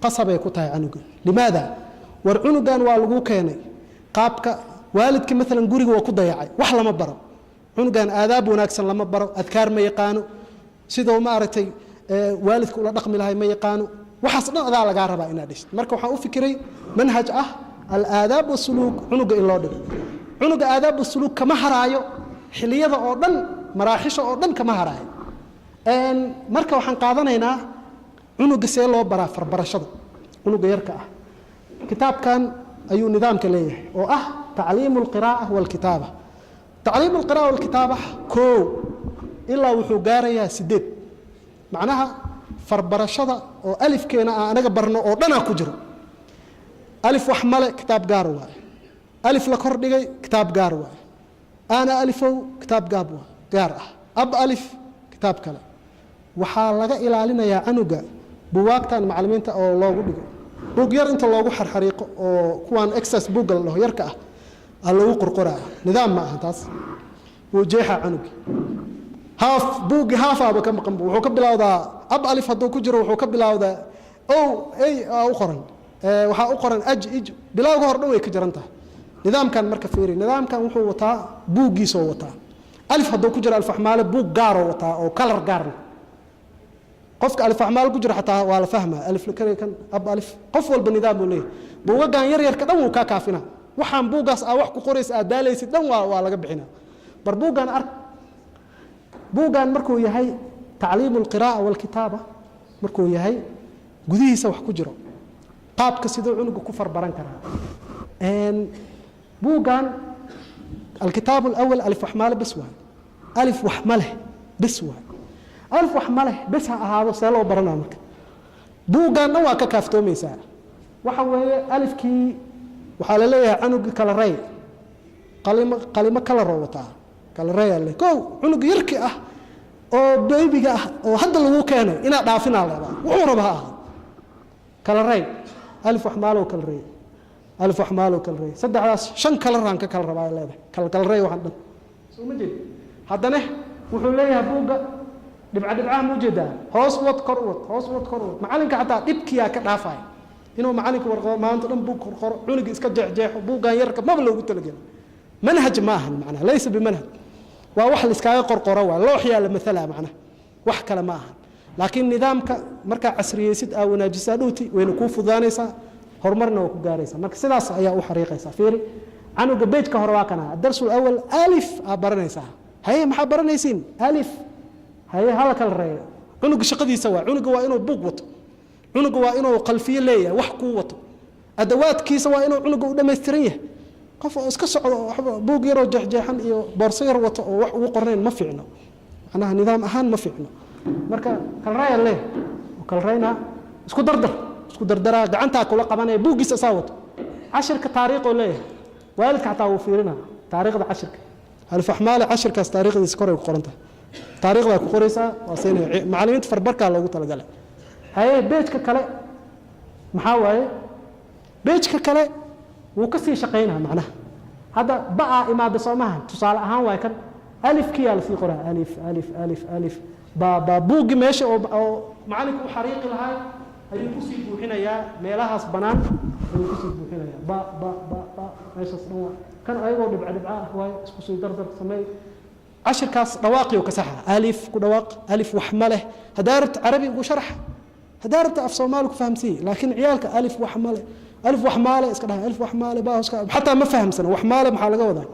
قصبة يكوتها عنق لماذا والعنقان والجو كانوا قابك والدك مثلا جوري وكده يعي وحلا ما برا عنقان آداب وناكسن لما برو أذكار ما يقانو سيدو ما أرتي والدك ولا رقم لهاي ما يقانو وحصلنا ذا على جاربا إن هذا مركو حقو فكري منهج الآداب والسلوك عنق إلا ده عنق آداب والسلوك كما هرايو حلية أردن مراحش أردن كما هرايو إن مركو حنقاضنا هنا عنق سيلو برا فربرشة عنق يركع كتاب كان أيو نظام كليه تعليم القراءة والكتابة تعليم القراءة والكتابة كو إلا وحو قاريا سديد معناها فربرشة أو ألف كينا أنا قبرنا أو دنا كجرو ألف وحملة كتاب قاروا ألف لكردي كتاب قاروا أنا ألفو كتاب قابوا قارة أب ألف كتاب كلا وحالة إلى علينا يا عنقة بوقتان معلمين أو الله قدقوا بوقير أنت الله حر حريق أو كوان إكسس بوقل الله يركع الله قرقرة نظام ما هتاس وجيها عنق هاف بوق هاف أبو كم قم وحكب لا أب ألف هدو كجرو وحكب لا أو أي أخرن وح أخرن إج بلا جهر دوي كجرنته نظام كان مركب فيري نظام كان وحو وطا بوقي سو وطا ألف هدو كجر ألف حمال بوق جارو وطا أو كلر جارن قفك ألف حمال كجر حتى ولا فهمه ألف لكري كان أب ألف قفول بالنظام وليه بوق جان ير كده وكافينا waxaan buugaas wax ku qorays aadaalaysid dhan waa laga bixina bar buugan ark buugan markuu yahay tacliimul qiraa'ah wal kitaaba markuu yahay gudihiisa wax ku jiro qaabka sidoo cunuga ku farbaran karaa buugan الكتاب الأول ألف وحمالة بس واحد ألف وحمله بس واحد ألف وحمله بس هذا سألوا برنامج بوغان نوا ككافتو ميسا وحوي ألف كي وحال ليه عنق كلا ري قلمة كلا روتا كلا ري اللي كو عنق يركي أو بيبي أو هذا اللي هو كانه إنا دافنا على وعربها كلا ري ألف وحمله وكلا ري ألف وحمله وكلا ري صدق على شن كلا رانك كلا ربع هذا كلا ري وحده سو مجد هذا نه وحوليه بوغا دبعة موجودة هوس وات كروت معلنك حتى دبكيا كدافاي إنه معلنك ورقة ما أنت بوك عنق إسكت جح بوغا يركب ما بلو قلت لك منهج ماهن معناه ليس بمنهج وواحد إسكاي قرقرة لوحيا لمثلها معناه وحكى ماهن لكن نظامك مركع عصري سد أو ناجسادوتي وينكوف ذانيسا هرمرنا وكجاريسا مركز سلاس أيها وحريقة سافيري عنو قبيت كهرواكنا الدرس الأول ألف أبرنيسا هي محبرنيسين ألف هي هلك الرأي عنق شقدي سوا عنق وإنه بوقوت عنق وإنه قلفية ليه وحقوته أدوات كي سوا إنه عنق ودمستريه qof oo iska socdo waxba buug yar oo jeexjeexan iyo boorso yar wato oo wax ugu qornayn ma fiicno macnaha nidaam ahaan ma fiicno marka kalraaya leh kalrayna isku dardara gacanta kula qabanay buugiisa saawato cashirka taariikh oo leeyahay waalidka xataa uu fiirina taariikhda cashirka alif ahmaal cashirkaas taariikhdiisa koray ku qoranta taariikhda ku qoraysa waa seenay macallimiinta farbarka loogu talagalay haye beejka kale maxaa waaye beejka kale wuu ka sii shaqeynaa macnaha hadda baa imaada Soomaha tusaale ahaan waa kan alif kiya la sii qoraa alif ba buugi meesha oo macalinku u xariiqi lahaa ayuu ku sii buuxinayaa meelahaas banaan ayuu ku sii buuxinayaa ba meeshaas dhan kan ayagoo dhibca ah way isku soo dardar sameey cashirkaas dhawaaqi oo ka saxa alif ku dhawaaq alif wax ma leh hadaarad carabi ugu sharax hadaarad af Soomaali ku fahamsi laakiin ciyaalka alif wax ma leh alif wax ma leh iska dhahay alif wax ma leh baa iska hatta ma fahamsan wax ma leh maxaa laga wadaa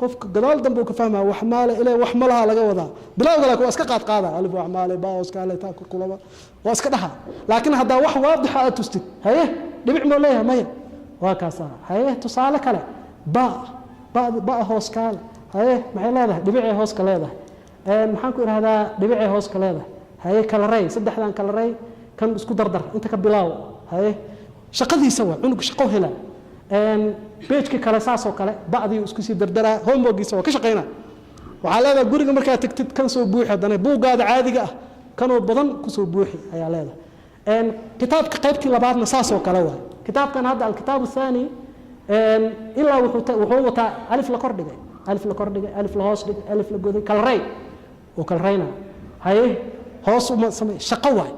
qofka gadaal dambe ka fahmaa wax ma leh ilaa wax ma laha laga wadaa bilowga la ku iska qaada alif wax ma leh baa iska leh taa kulaba waa iska dhaha laakiin hadda wax waadix ah tustid haye dhibic ma leeyahay maya waa kaasa haye tusaale kale ba hoos kaale haye maxay leedahay dhibicay hoos ka leedahay maxaan ku irahdaa dhibicay hoos ka leedahay haye kala ray saddexdan kala ray kan isku dardar inta ka bilaaw haye shaqadiisa waa cunug shaqo hela beejka kale saasoo kale bacdii isku sii dardara homeworkiisa waa ka shaqeynaa waxaa leedahay guriga markaa tagtid kan soo buuxi haddana buugaada caadiga ah kanoo badan ku soo buuxi ayaa leedahay kitaabka qaybtii labaadna saasoo kale waa kitaabkan hadda alkitaabu thani ilaa wuxuu wataa alif la kordhigay alif la hoos dhigay alif la goday kala ray oo kala rayna haye hoos uma samay shaqo waay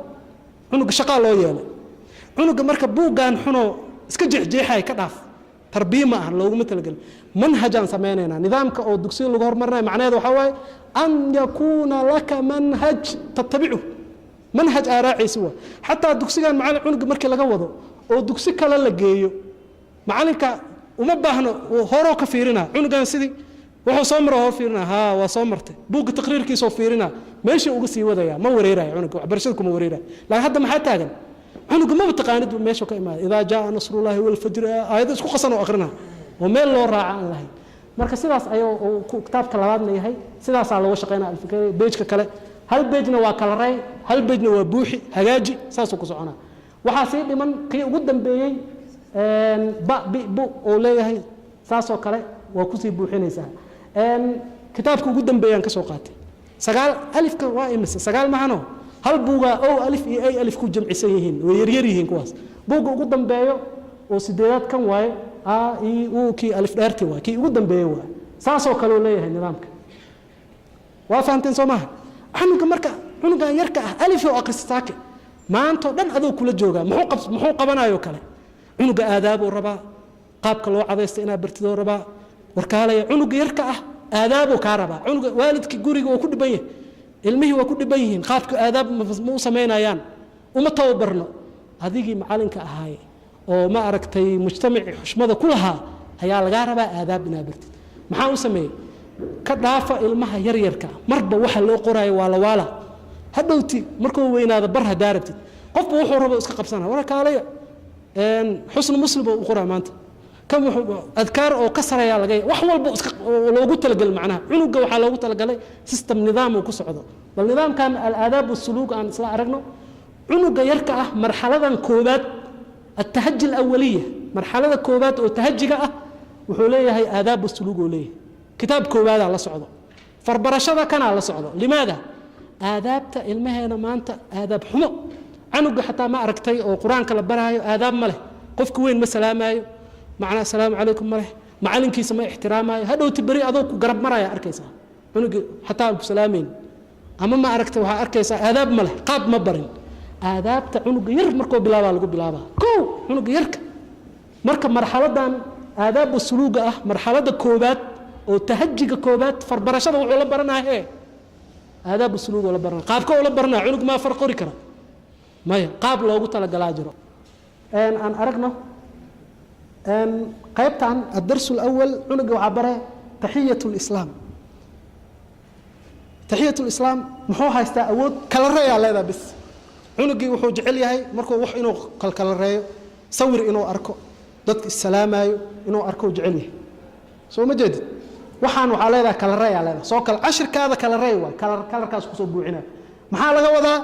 cunuga shaqo loo yeelay cunuga marka buugan xuno iska jeexjeexay ka dhaaf tarbiya ma aha looguma talagalin manhajaan sameynayna nidaamka oo dugsiga lagu hormarinayo macnaheedu waxa waaye an yakuna laka manhaj tattabi'u manhaj aaraaciisa waa xataa dugsigan macallin cunuga markii laga wado oo dugsi kale la geeyo macallinka uma baahno horo ka fiirina cunugan sidii wuxuu soo maray oo fiirina waa soo martay buugga taqriirkiisa oo fiirina meesha uga sii wadaya ma wareerayo cunuga waxbarashada kuma wareerayo laakiin hadda maxaa taagan cunuga ma taqaanid meesha ka imaado idaa jaa nasrullahi wal fajr ayada isku qasan oo aqrina oo meel loo raaca aan lahayn marka sidaas ayuu kitaabka labaadna yahay sidaas loo shaqeynaa alfikay beejka kale hal beejna waa kala ray hal beejna waa buuxi hagaaji saas ku soconaa waxa si dhiman kii ugu dambeeyay bu oo leeyahay saas oo kale waa ku sii buuxinaysaa kitaabka ugu dambeeyaan ka soo qaatay sagaal alifka waa imisa sagaal mahano hal buuga oo alif iyo ay alif ku jamcisan yihiin way yar yihiin kuwaas buuga ugu dambeeyo oo sideedaad kan waaye i u ki alif dheerti waa ki ugu dambeeyo waa saas oo kale leeyahay nidaamka waa fahanteen Soomaha cunuga marka cunuga yarka ah alif oo aqristaake maanta dhan adoo kula jooga muxuu qabanayo kale cunuga aadaab oo raba qaabka loo cadaysto inaa bartido raba warkaalaya cunuga yarka ah aadaab oo ka raba cunuga waalidka guriga oo ku dhiban yahay ilmihi waa ku dhiban yihiin qaabka aadaab ma u sameynayaan uma tababarno adigii macalinka ahaay oo ma aragtay mujtamaci xushmada ku lahaa ayaa laga rabaa aadaab inaa bartid maxaa u sameeyay ka dhaafa ilmaha yaryarka marba waxa loo qoraayo waa la waala hadhowti markuu weynaado bar hadaa rabtid qofku wuxuu rabo iska qabsana warkaalaya xusn muslim oo qoraa maanta كم أذكار أو كسر يا لقي وحول بوس لو قلت لقى معناها عنق وحلا قلت لقى سيستم نظام وكسعده والنظام كان الآداب والسلوك عن إصلاح رجنا عنق يركع مرحلة كوبات التهجي الأولية مرحلة كوبات والتهجي وحوليه هي آداب والسلوك وليه كتاب كوبات على صعده فربرشة كان على صعده لماذا آداب المهنة ما أنت آداب حمق عنق حتى ما أركتي أو قرآن كلا براه آداب مله قف كوين مثلا ما معنا السلام عليكم مره معلن كيس ما احترامه هذا تبري أذوق قرب مرايا أركيسا عنق حتى بسلامين أما ما أركته وها أركيسا آداب مله قاب مبرن آداب عنق يرك مركو بلابا لقو بلابا كو عنق يرك مركب مرحلة دان آداب السلوك مرحلة كوبات وتهجي كوبات فربرشة ولا برنا هي آداب السلوك ولا برنا قاب كو ولا برنا عنق ما فرقوا ركرا ما قاب لو قلت لك لاجرو أن أرقنا قيبت عن الدرس الأول عنق وعبره تحية الإسلام تحية الإسلام محوها يستأود كالرأي على هذا بس عنقي وحو جعلي هاي مركو وح إنو كالرأي صور إنو أركو ضدك السلام إنو أركو جعلي soo ma jeedid waxaan waxaa leedahay kala ray aa leedahay soo kale cashirkaada kala ray waay kalarkaas kusoo buuxinaa maxaa laga wadaa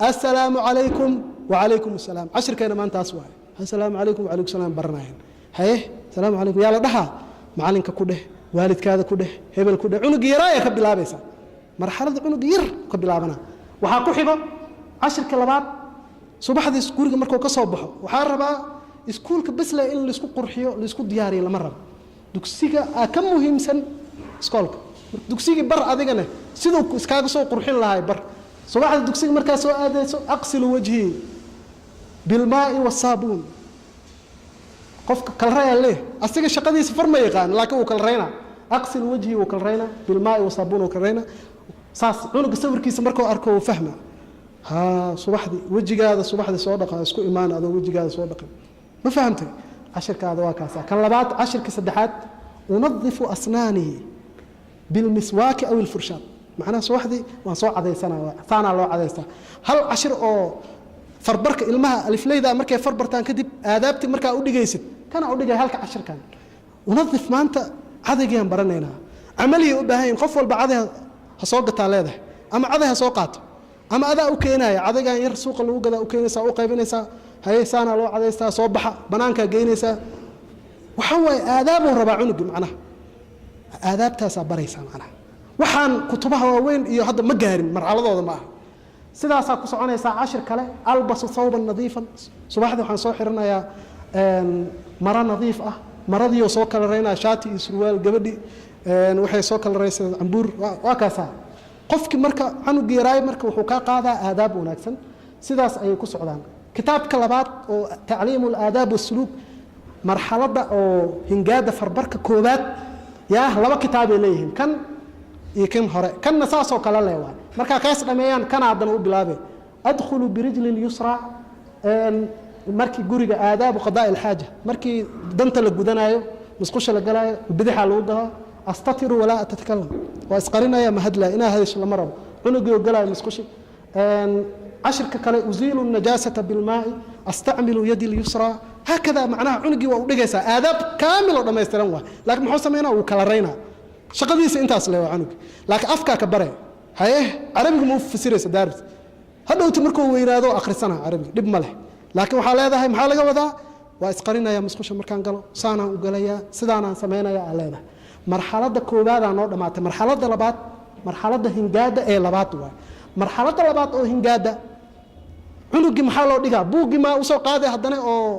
assalaamu calaykum wacalaykum assalaam cashirkeena maantaas waay assalaamu calaykum wacalaykum salaam baranaayeen haye assalaamu calaykum yaa la dhahaa macalinka ku dheh waalidkaada ku dheh hebel ku dheh cunuga yaraaya ka bilaabaysa marxalada cunuga yar ka bilaabana waxaa ku xigo cashirka labaad subaxdii guriga markuu ka soo baxo waxaa rabaa iskuulka basle in laisku qurxiyo laisku diyaariyo lama rabo dugsiga ka muhiimsan iskoolka dugsigii bar adigana siduu iskaaga soo qurxin lahay bar subaxda dugsiga markaa soo aadayso aqsilu wajhi bilmaa'i wasaabuun qofka kalreeya leh asiga shaqadiisa farma yaqaan laakiin uu kalreena aqsilu wajhi uu kalreena bilmaa'i wasaabuun uu kalreena saas cunuga sawirkiisa markuu arko uu fahma ha subaxdii wajigaada subaxdii soo dhaqan isku imaan adoo wajigaada soo dhaqan ma fahamtay cashirkaada waa kaasa kan labaad cashirka saddexaad unadifu asnaanii bilmiswaaki aw ilfurshaad macnaha subaxdii waan soo cadaysanaa saanaa loo cadaystaa hal cashir oo farbarka ilmaha alifleyda markay farbartaan kadib aadaabtii markaa u dhigaysid kana u dhigay halka cashirkan unadif maanta cadaygaan baranaynaa camaliyay u baahan yihin qof walba caday ha soo gataa leedahay ama caday ha soo qaato ama adaa u keenaya cadaygaan yar suuqa lagu gadaa u keenaysaa u qaybinaysaa haye saanaa loo cadaystaa soo baxa banaankaa geynaysaa waxaa waaye aadaabuu rabaa cunugi macnaha aadaabtaasaa baraysaa macnaha waxaan kutubaha waaweyn iyo hadda ma gaarin marxaladooda ma aha sidaasaa ku soconaysaa cashir kale albasu thawban nadiifan subaxdii waxaan soo xiranayaa maro nadiif ah maradiioo soo kala raynaya shaati iyo surwaal gabadhi waxay soo kala raysaa cambuur waa kaasaa qofkii marka canugii yaraay marka wuxuu kaa qaadaa aadaab wanaagsan sidaas ayay ku socdaan kitaabka labaad oo tacliimu alaadaab wasuluuk marxaladda oo hingaada farbarka koobaad yaa laba kitaabay leeyihiin kan iyo kan hore kanna saasoo kale leh waay markaa kaas dhameeyaan kana haddana u bilaabeen adkhulu birijli lyusra markii guriga aadaabu qadaa ilxaaja markii danta la gudanaayo musqusha la galaayo bidixaa lagu galaa astatiru walaa atatakalam waa isqarinaya mahadlaa inaa hadasho lama rabo cunugii galaayo musqushi cashirka kale uziilu najaasata bilmaa'i astacmilu yadi lyusra haakada macnaha cunugii waa u dhigaysaa aadaab kaamil oo dhammaystiran waay laakiin muxuu sameynaa wuu kala raynaa shaqadiisa intaas le waa cunugii laakiin afkaa ka bare haye carabiga ma u fasiraysa daaris hadhowti markuu weynaado akhrisana carabiga dhib ma leh laakiin waxaa leedahay maxaa laga wadaa waa isqarinaya musqusha markaan galo saanaan u galayaa sidaanaan samaynaya aa leedahay marxaladda koobaadaa noo dhammaatay marxaladda labaad marxaladda hingaada ee labaad waay marxaladda labaad oo hingaada cunugii maxaa loo dhigaa buuggii maa usoo qaaday haddana oo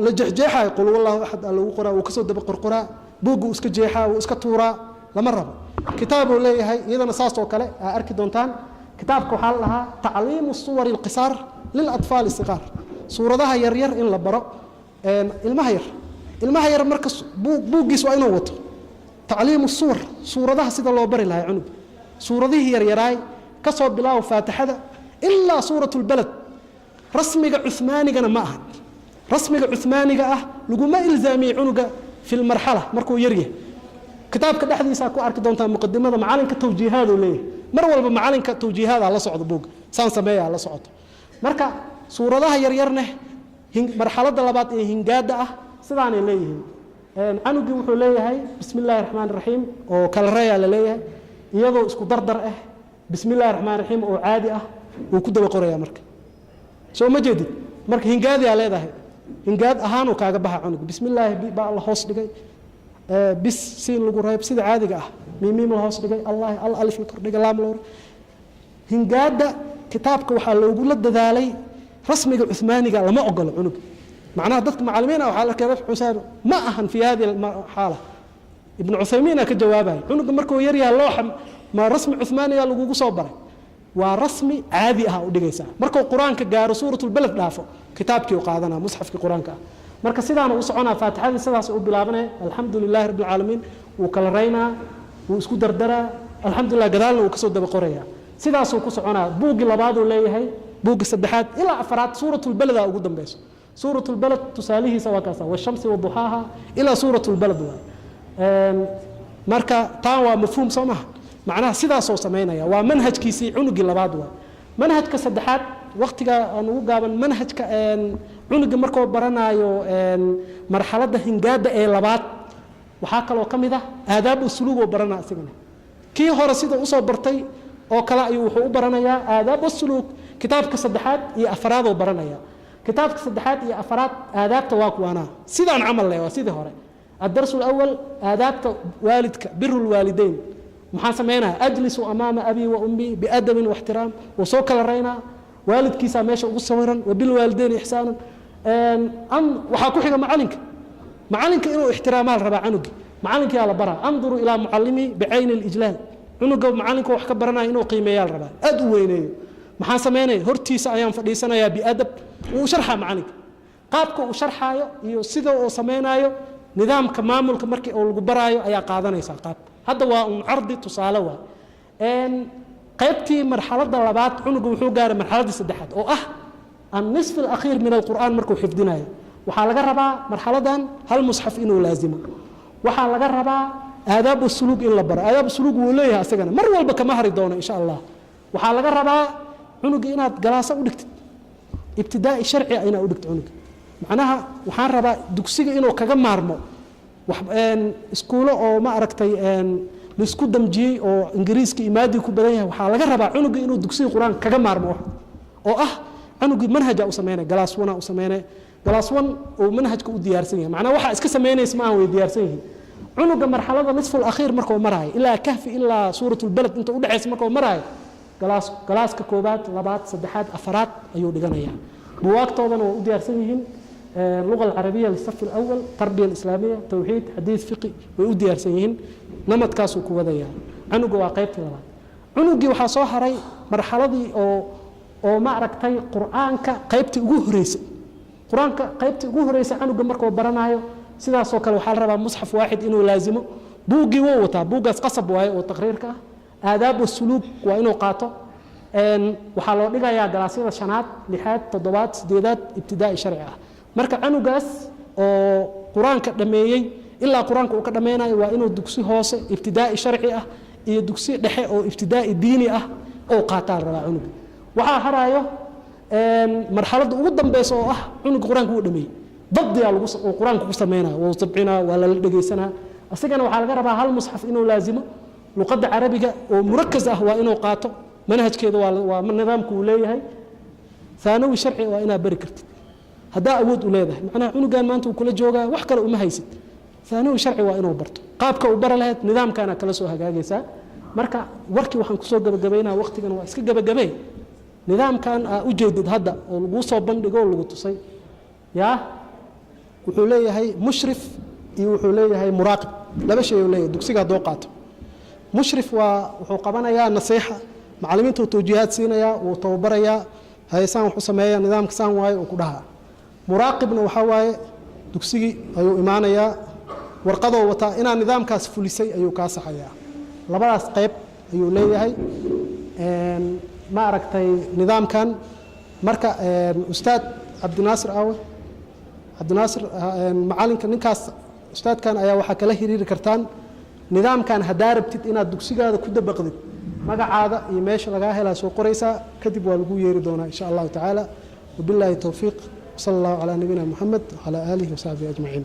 la jeexjeexayo qul wallahu axad aa lagu qoraa wuu kasoo daba qorqoraa buugga uu iska jeexaa wuu iska tuuraa lama rabo kitaabuu leeyahay iyadana saas oo kale aa arki doontaan kitaabka waxaa la dhahaa tacliimu suwari alqisaar lilatfaal isiqaar suuradaha yaryar in la baro ilmaha yar marka buuggiis waa inuu wato tacliimu suwar suuradaha sida loo bari lahay cunug suuradihii yaryaraay ka soo bilaawo faatixada ilaa suurat lbalad rasmiga cumaanigana ma aha rasmiga cumaaniga ah laguma ilzaamiyey cunuga fi lmarxala markuu yaryahay kitaabka dhexdiisaa ku arki doontaa muqadimada macalinka tawjiihaaduu leeyahay mar walba macalinka tawjiihaada la socdo buugga saan sameeyaa la socoto marka suuradaha yaryarneh marxaladda labaad ee hingaada ah sidaanay leeyihiin canugii wuxuu leeyahay bismi illaahi raxmaan raxiim oo kala reeyaa la leeyahay iyadoo isku dardar ah bismi illahi raxmaan raxiim oo caadi ah wuu ku daba qorayaa marka soo ma jeedid marka hingaadiyaa leedahay hingaad ahaanuu kaaga baxa cunug bismi illaahi baa la hoos dhigay bis siin lagu reeb sida caadiga ah miimiim la hoos dhigay allahi al alif la kordhigay laam loo hingaada kitaabka waxaa loogula dadaalay rasmiga cumaaniga lama ogolo cunug macnaha dadka macallimiina waxaa la keenay xusaan ma ahan fi hadi alxaala ibn Uthaymiina ka jawaabay cunuga markuu yar yahay looxa ma rasmi cumaaniga lagu soo baray waa rasmi caadi ah u dhigaysa markuu quraanka gaaro suuratul balad dhaafo kitaabkii uu qaadana musxafkii quraanka marka sidaan uu soconaa faatixada sidaas uu bilaabanay alxamdulillaah rabbil caalamiin uu kala reynaa uu isku dardaraa alxamdulillah gadaalna uu ka soo daba qorayaa sidaas uu ku soconaa buugi labaad uu leeyahay buugi saddexaad ilaa afraad suuratul balad ugu dambayso suuratul balad tusaalihiisa waa kaasa washamsi waduhaaha ilaa suuratul balad marka taan waa mafhuum soo maaha macnaha sidaas oo sameynaya waa manhajkiisii cunugii labaad waa manhajka saddexaad waqtiga aan ugu gaaban manhajka cunuga markuu baranaayo marxaladda hingaada ee labaad waxaa kaloo ka mid ah aadaab usluub oo barana isagana kii hore sida u soo bartay oo kale ayuu wuxuu u baranayaa aadaab usluub kitaabka saddexaad iyo afraad oo baranaya kitaabka saddexaad iyo afraad aadaabta waa kuwaana sidaan camal leh waa sidii hore الدرس الأول آداب والدك بر الوالدين محا سمينا أجلس أمام أبي وأمي بأدب واحترام وصوك الرينا والد كيسا ماشي وصورا وبالوالدين إحسانا وحاكو حاجة معلنك إنه احترامال ربع عنك معلنك يا برا انظروا إلى معلمي بعين الإجلال عنك معلنك وحكا برنا إنه قيمة يا ربع أدويني محا سمينا هرتيسا أيام فديسنا يا بأدب وشرحها معلنك قابك وشرحها يسيدو وسمينا nidaamka maamulka markii uu lagu baraayo ayaa qaadanaysa qaab hadda waa un ardi tusaale waa qaybtii marxaladda labaad cunugu wuxuu gaaray marxaladda saddexaad oo ah النصف الأخير من القرآن markuu xifdinayo waxa laga rabaa marxaladan hal mushaf inuu laazimo waxa laga rabaa aadaab usluub in la baro aadaab usluub uu leeyahay asagana mar walba kama hari doono insha Allah waxa laga rabaa cunuga inaad galaasa u dhigtid ibtidaa'i sharci ayna u dhigtid cunuga macnaha waxaan rabaa dugsiga inuu kaga maarmo iskuulo oo ma aragtay la isku damjiyay oo ingiriiska imaadi ku badan yahay waxa laga rabaa cunuga inuu dugsiga quraan kaga maarmo oo ah cunuga manhaj u sameeyay galaas wana u sameeyay galaas wan oo manhajka u diyaarsan yahay macnaha waxa iska sameeynaysa ma aan way diyaarsan yihiin cunuga marxalada nisf al-akhir markuu maraayo ilaa kahfi ilaa suuratul balad inta u dhaxaysa markuu maraayo galaaska koobaad labaad saddexaad afraad ayuu dhiganayaa buwaagtoodana waa u diyaarsan yihiin اللغة العربية للصف الأول التربية الإسلامية توحيد حديث فقه ويودي أرسيهن نمط كاسو كوذيا عنق واقعية لبعض عنقي وحصوها ري مرحلة دي أو معركتي قرآن كقيبت أجوه ريس قرآن كقيبت أجوه ريس عنق مركو برنايو سيدا سوكل وحال ربا مصحف واحد إنه لازمه بوجي ووتا بوجس قصب واي وتقرير كه آداب والسلوك وإنه قاطع وحالو دغا يا دراسيده شناد لحاد تضبات سديدات ابتدائي شرعي marka canugaas oo quraanka dhameeyay ilaa quraanka uu ka dhameenayo waa inuu dugsi hoose ibtidaa'i sharci ah iyo dugsi dhexe oo ibtidaa'i diini ah oo qaataan rabaa canuga waxa harayo marxaladda ugu dambaysa oo ah canuga quraanka uu dhameeyay dabdiya lagu oo quraanka ku sameeyna oo sabcina wala la dhageysana asagana waxa laga rabaa hal mushaf inuu laazimo luqadda carabiga oo murakkaz ah waa inuu qaato manhajkeeda waa nidaamku uu leeyahay ثانوي شرعي وانا بركرت هذا أود ولاده معناه إنه قال ما أنتم كل جوجا وحكر وما هيسد ثانوي شرعي وإنه برضه قابك وبر له نظام كان كلا سوها جاجسا مركا وركي وحن كسوق جبينا وقت كان واسك جبي نظام كان أجدد هذا والوصو بند يقول وتصي يا وحوليه هي مشرف وحوليه هي مراقب لا بشيء ولا دكسيجا دوقات مشرف وحقبنا يا نصيحة معلمين توجيهات سينا يا وتوبريا هاي سان وحسمية نظام كسان واي وكلها مراقبنا وحواي دكسيجي أيو إيمانيا ورقضوا وتا إنا نظام كاس فلسي أيو كاس حياة لبلاس قيب أيو ليه هاي ما أركتي نظام كان مركا أستاذ عبد الناصر عبد الناصر معلم كان نكاس أستاذ كان أيا وحكى له هيري كرتان نظام كان هدارب تت إنا دكسيجي هذا كده بقدر magacaada iyo meesha laga helaa soo qoraysa kadib waa lagu yeeri doonaa insha Allah ta'ala wabillahi tawfiq sallallahu ala nabina Muhammad wa ala alihi wa sahbihi ajma'in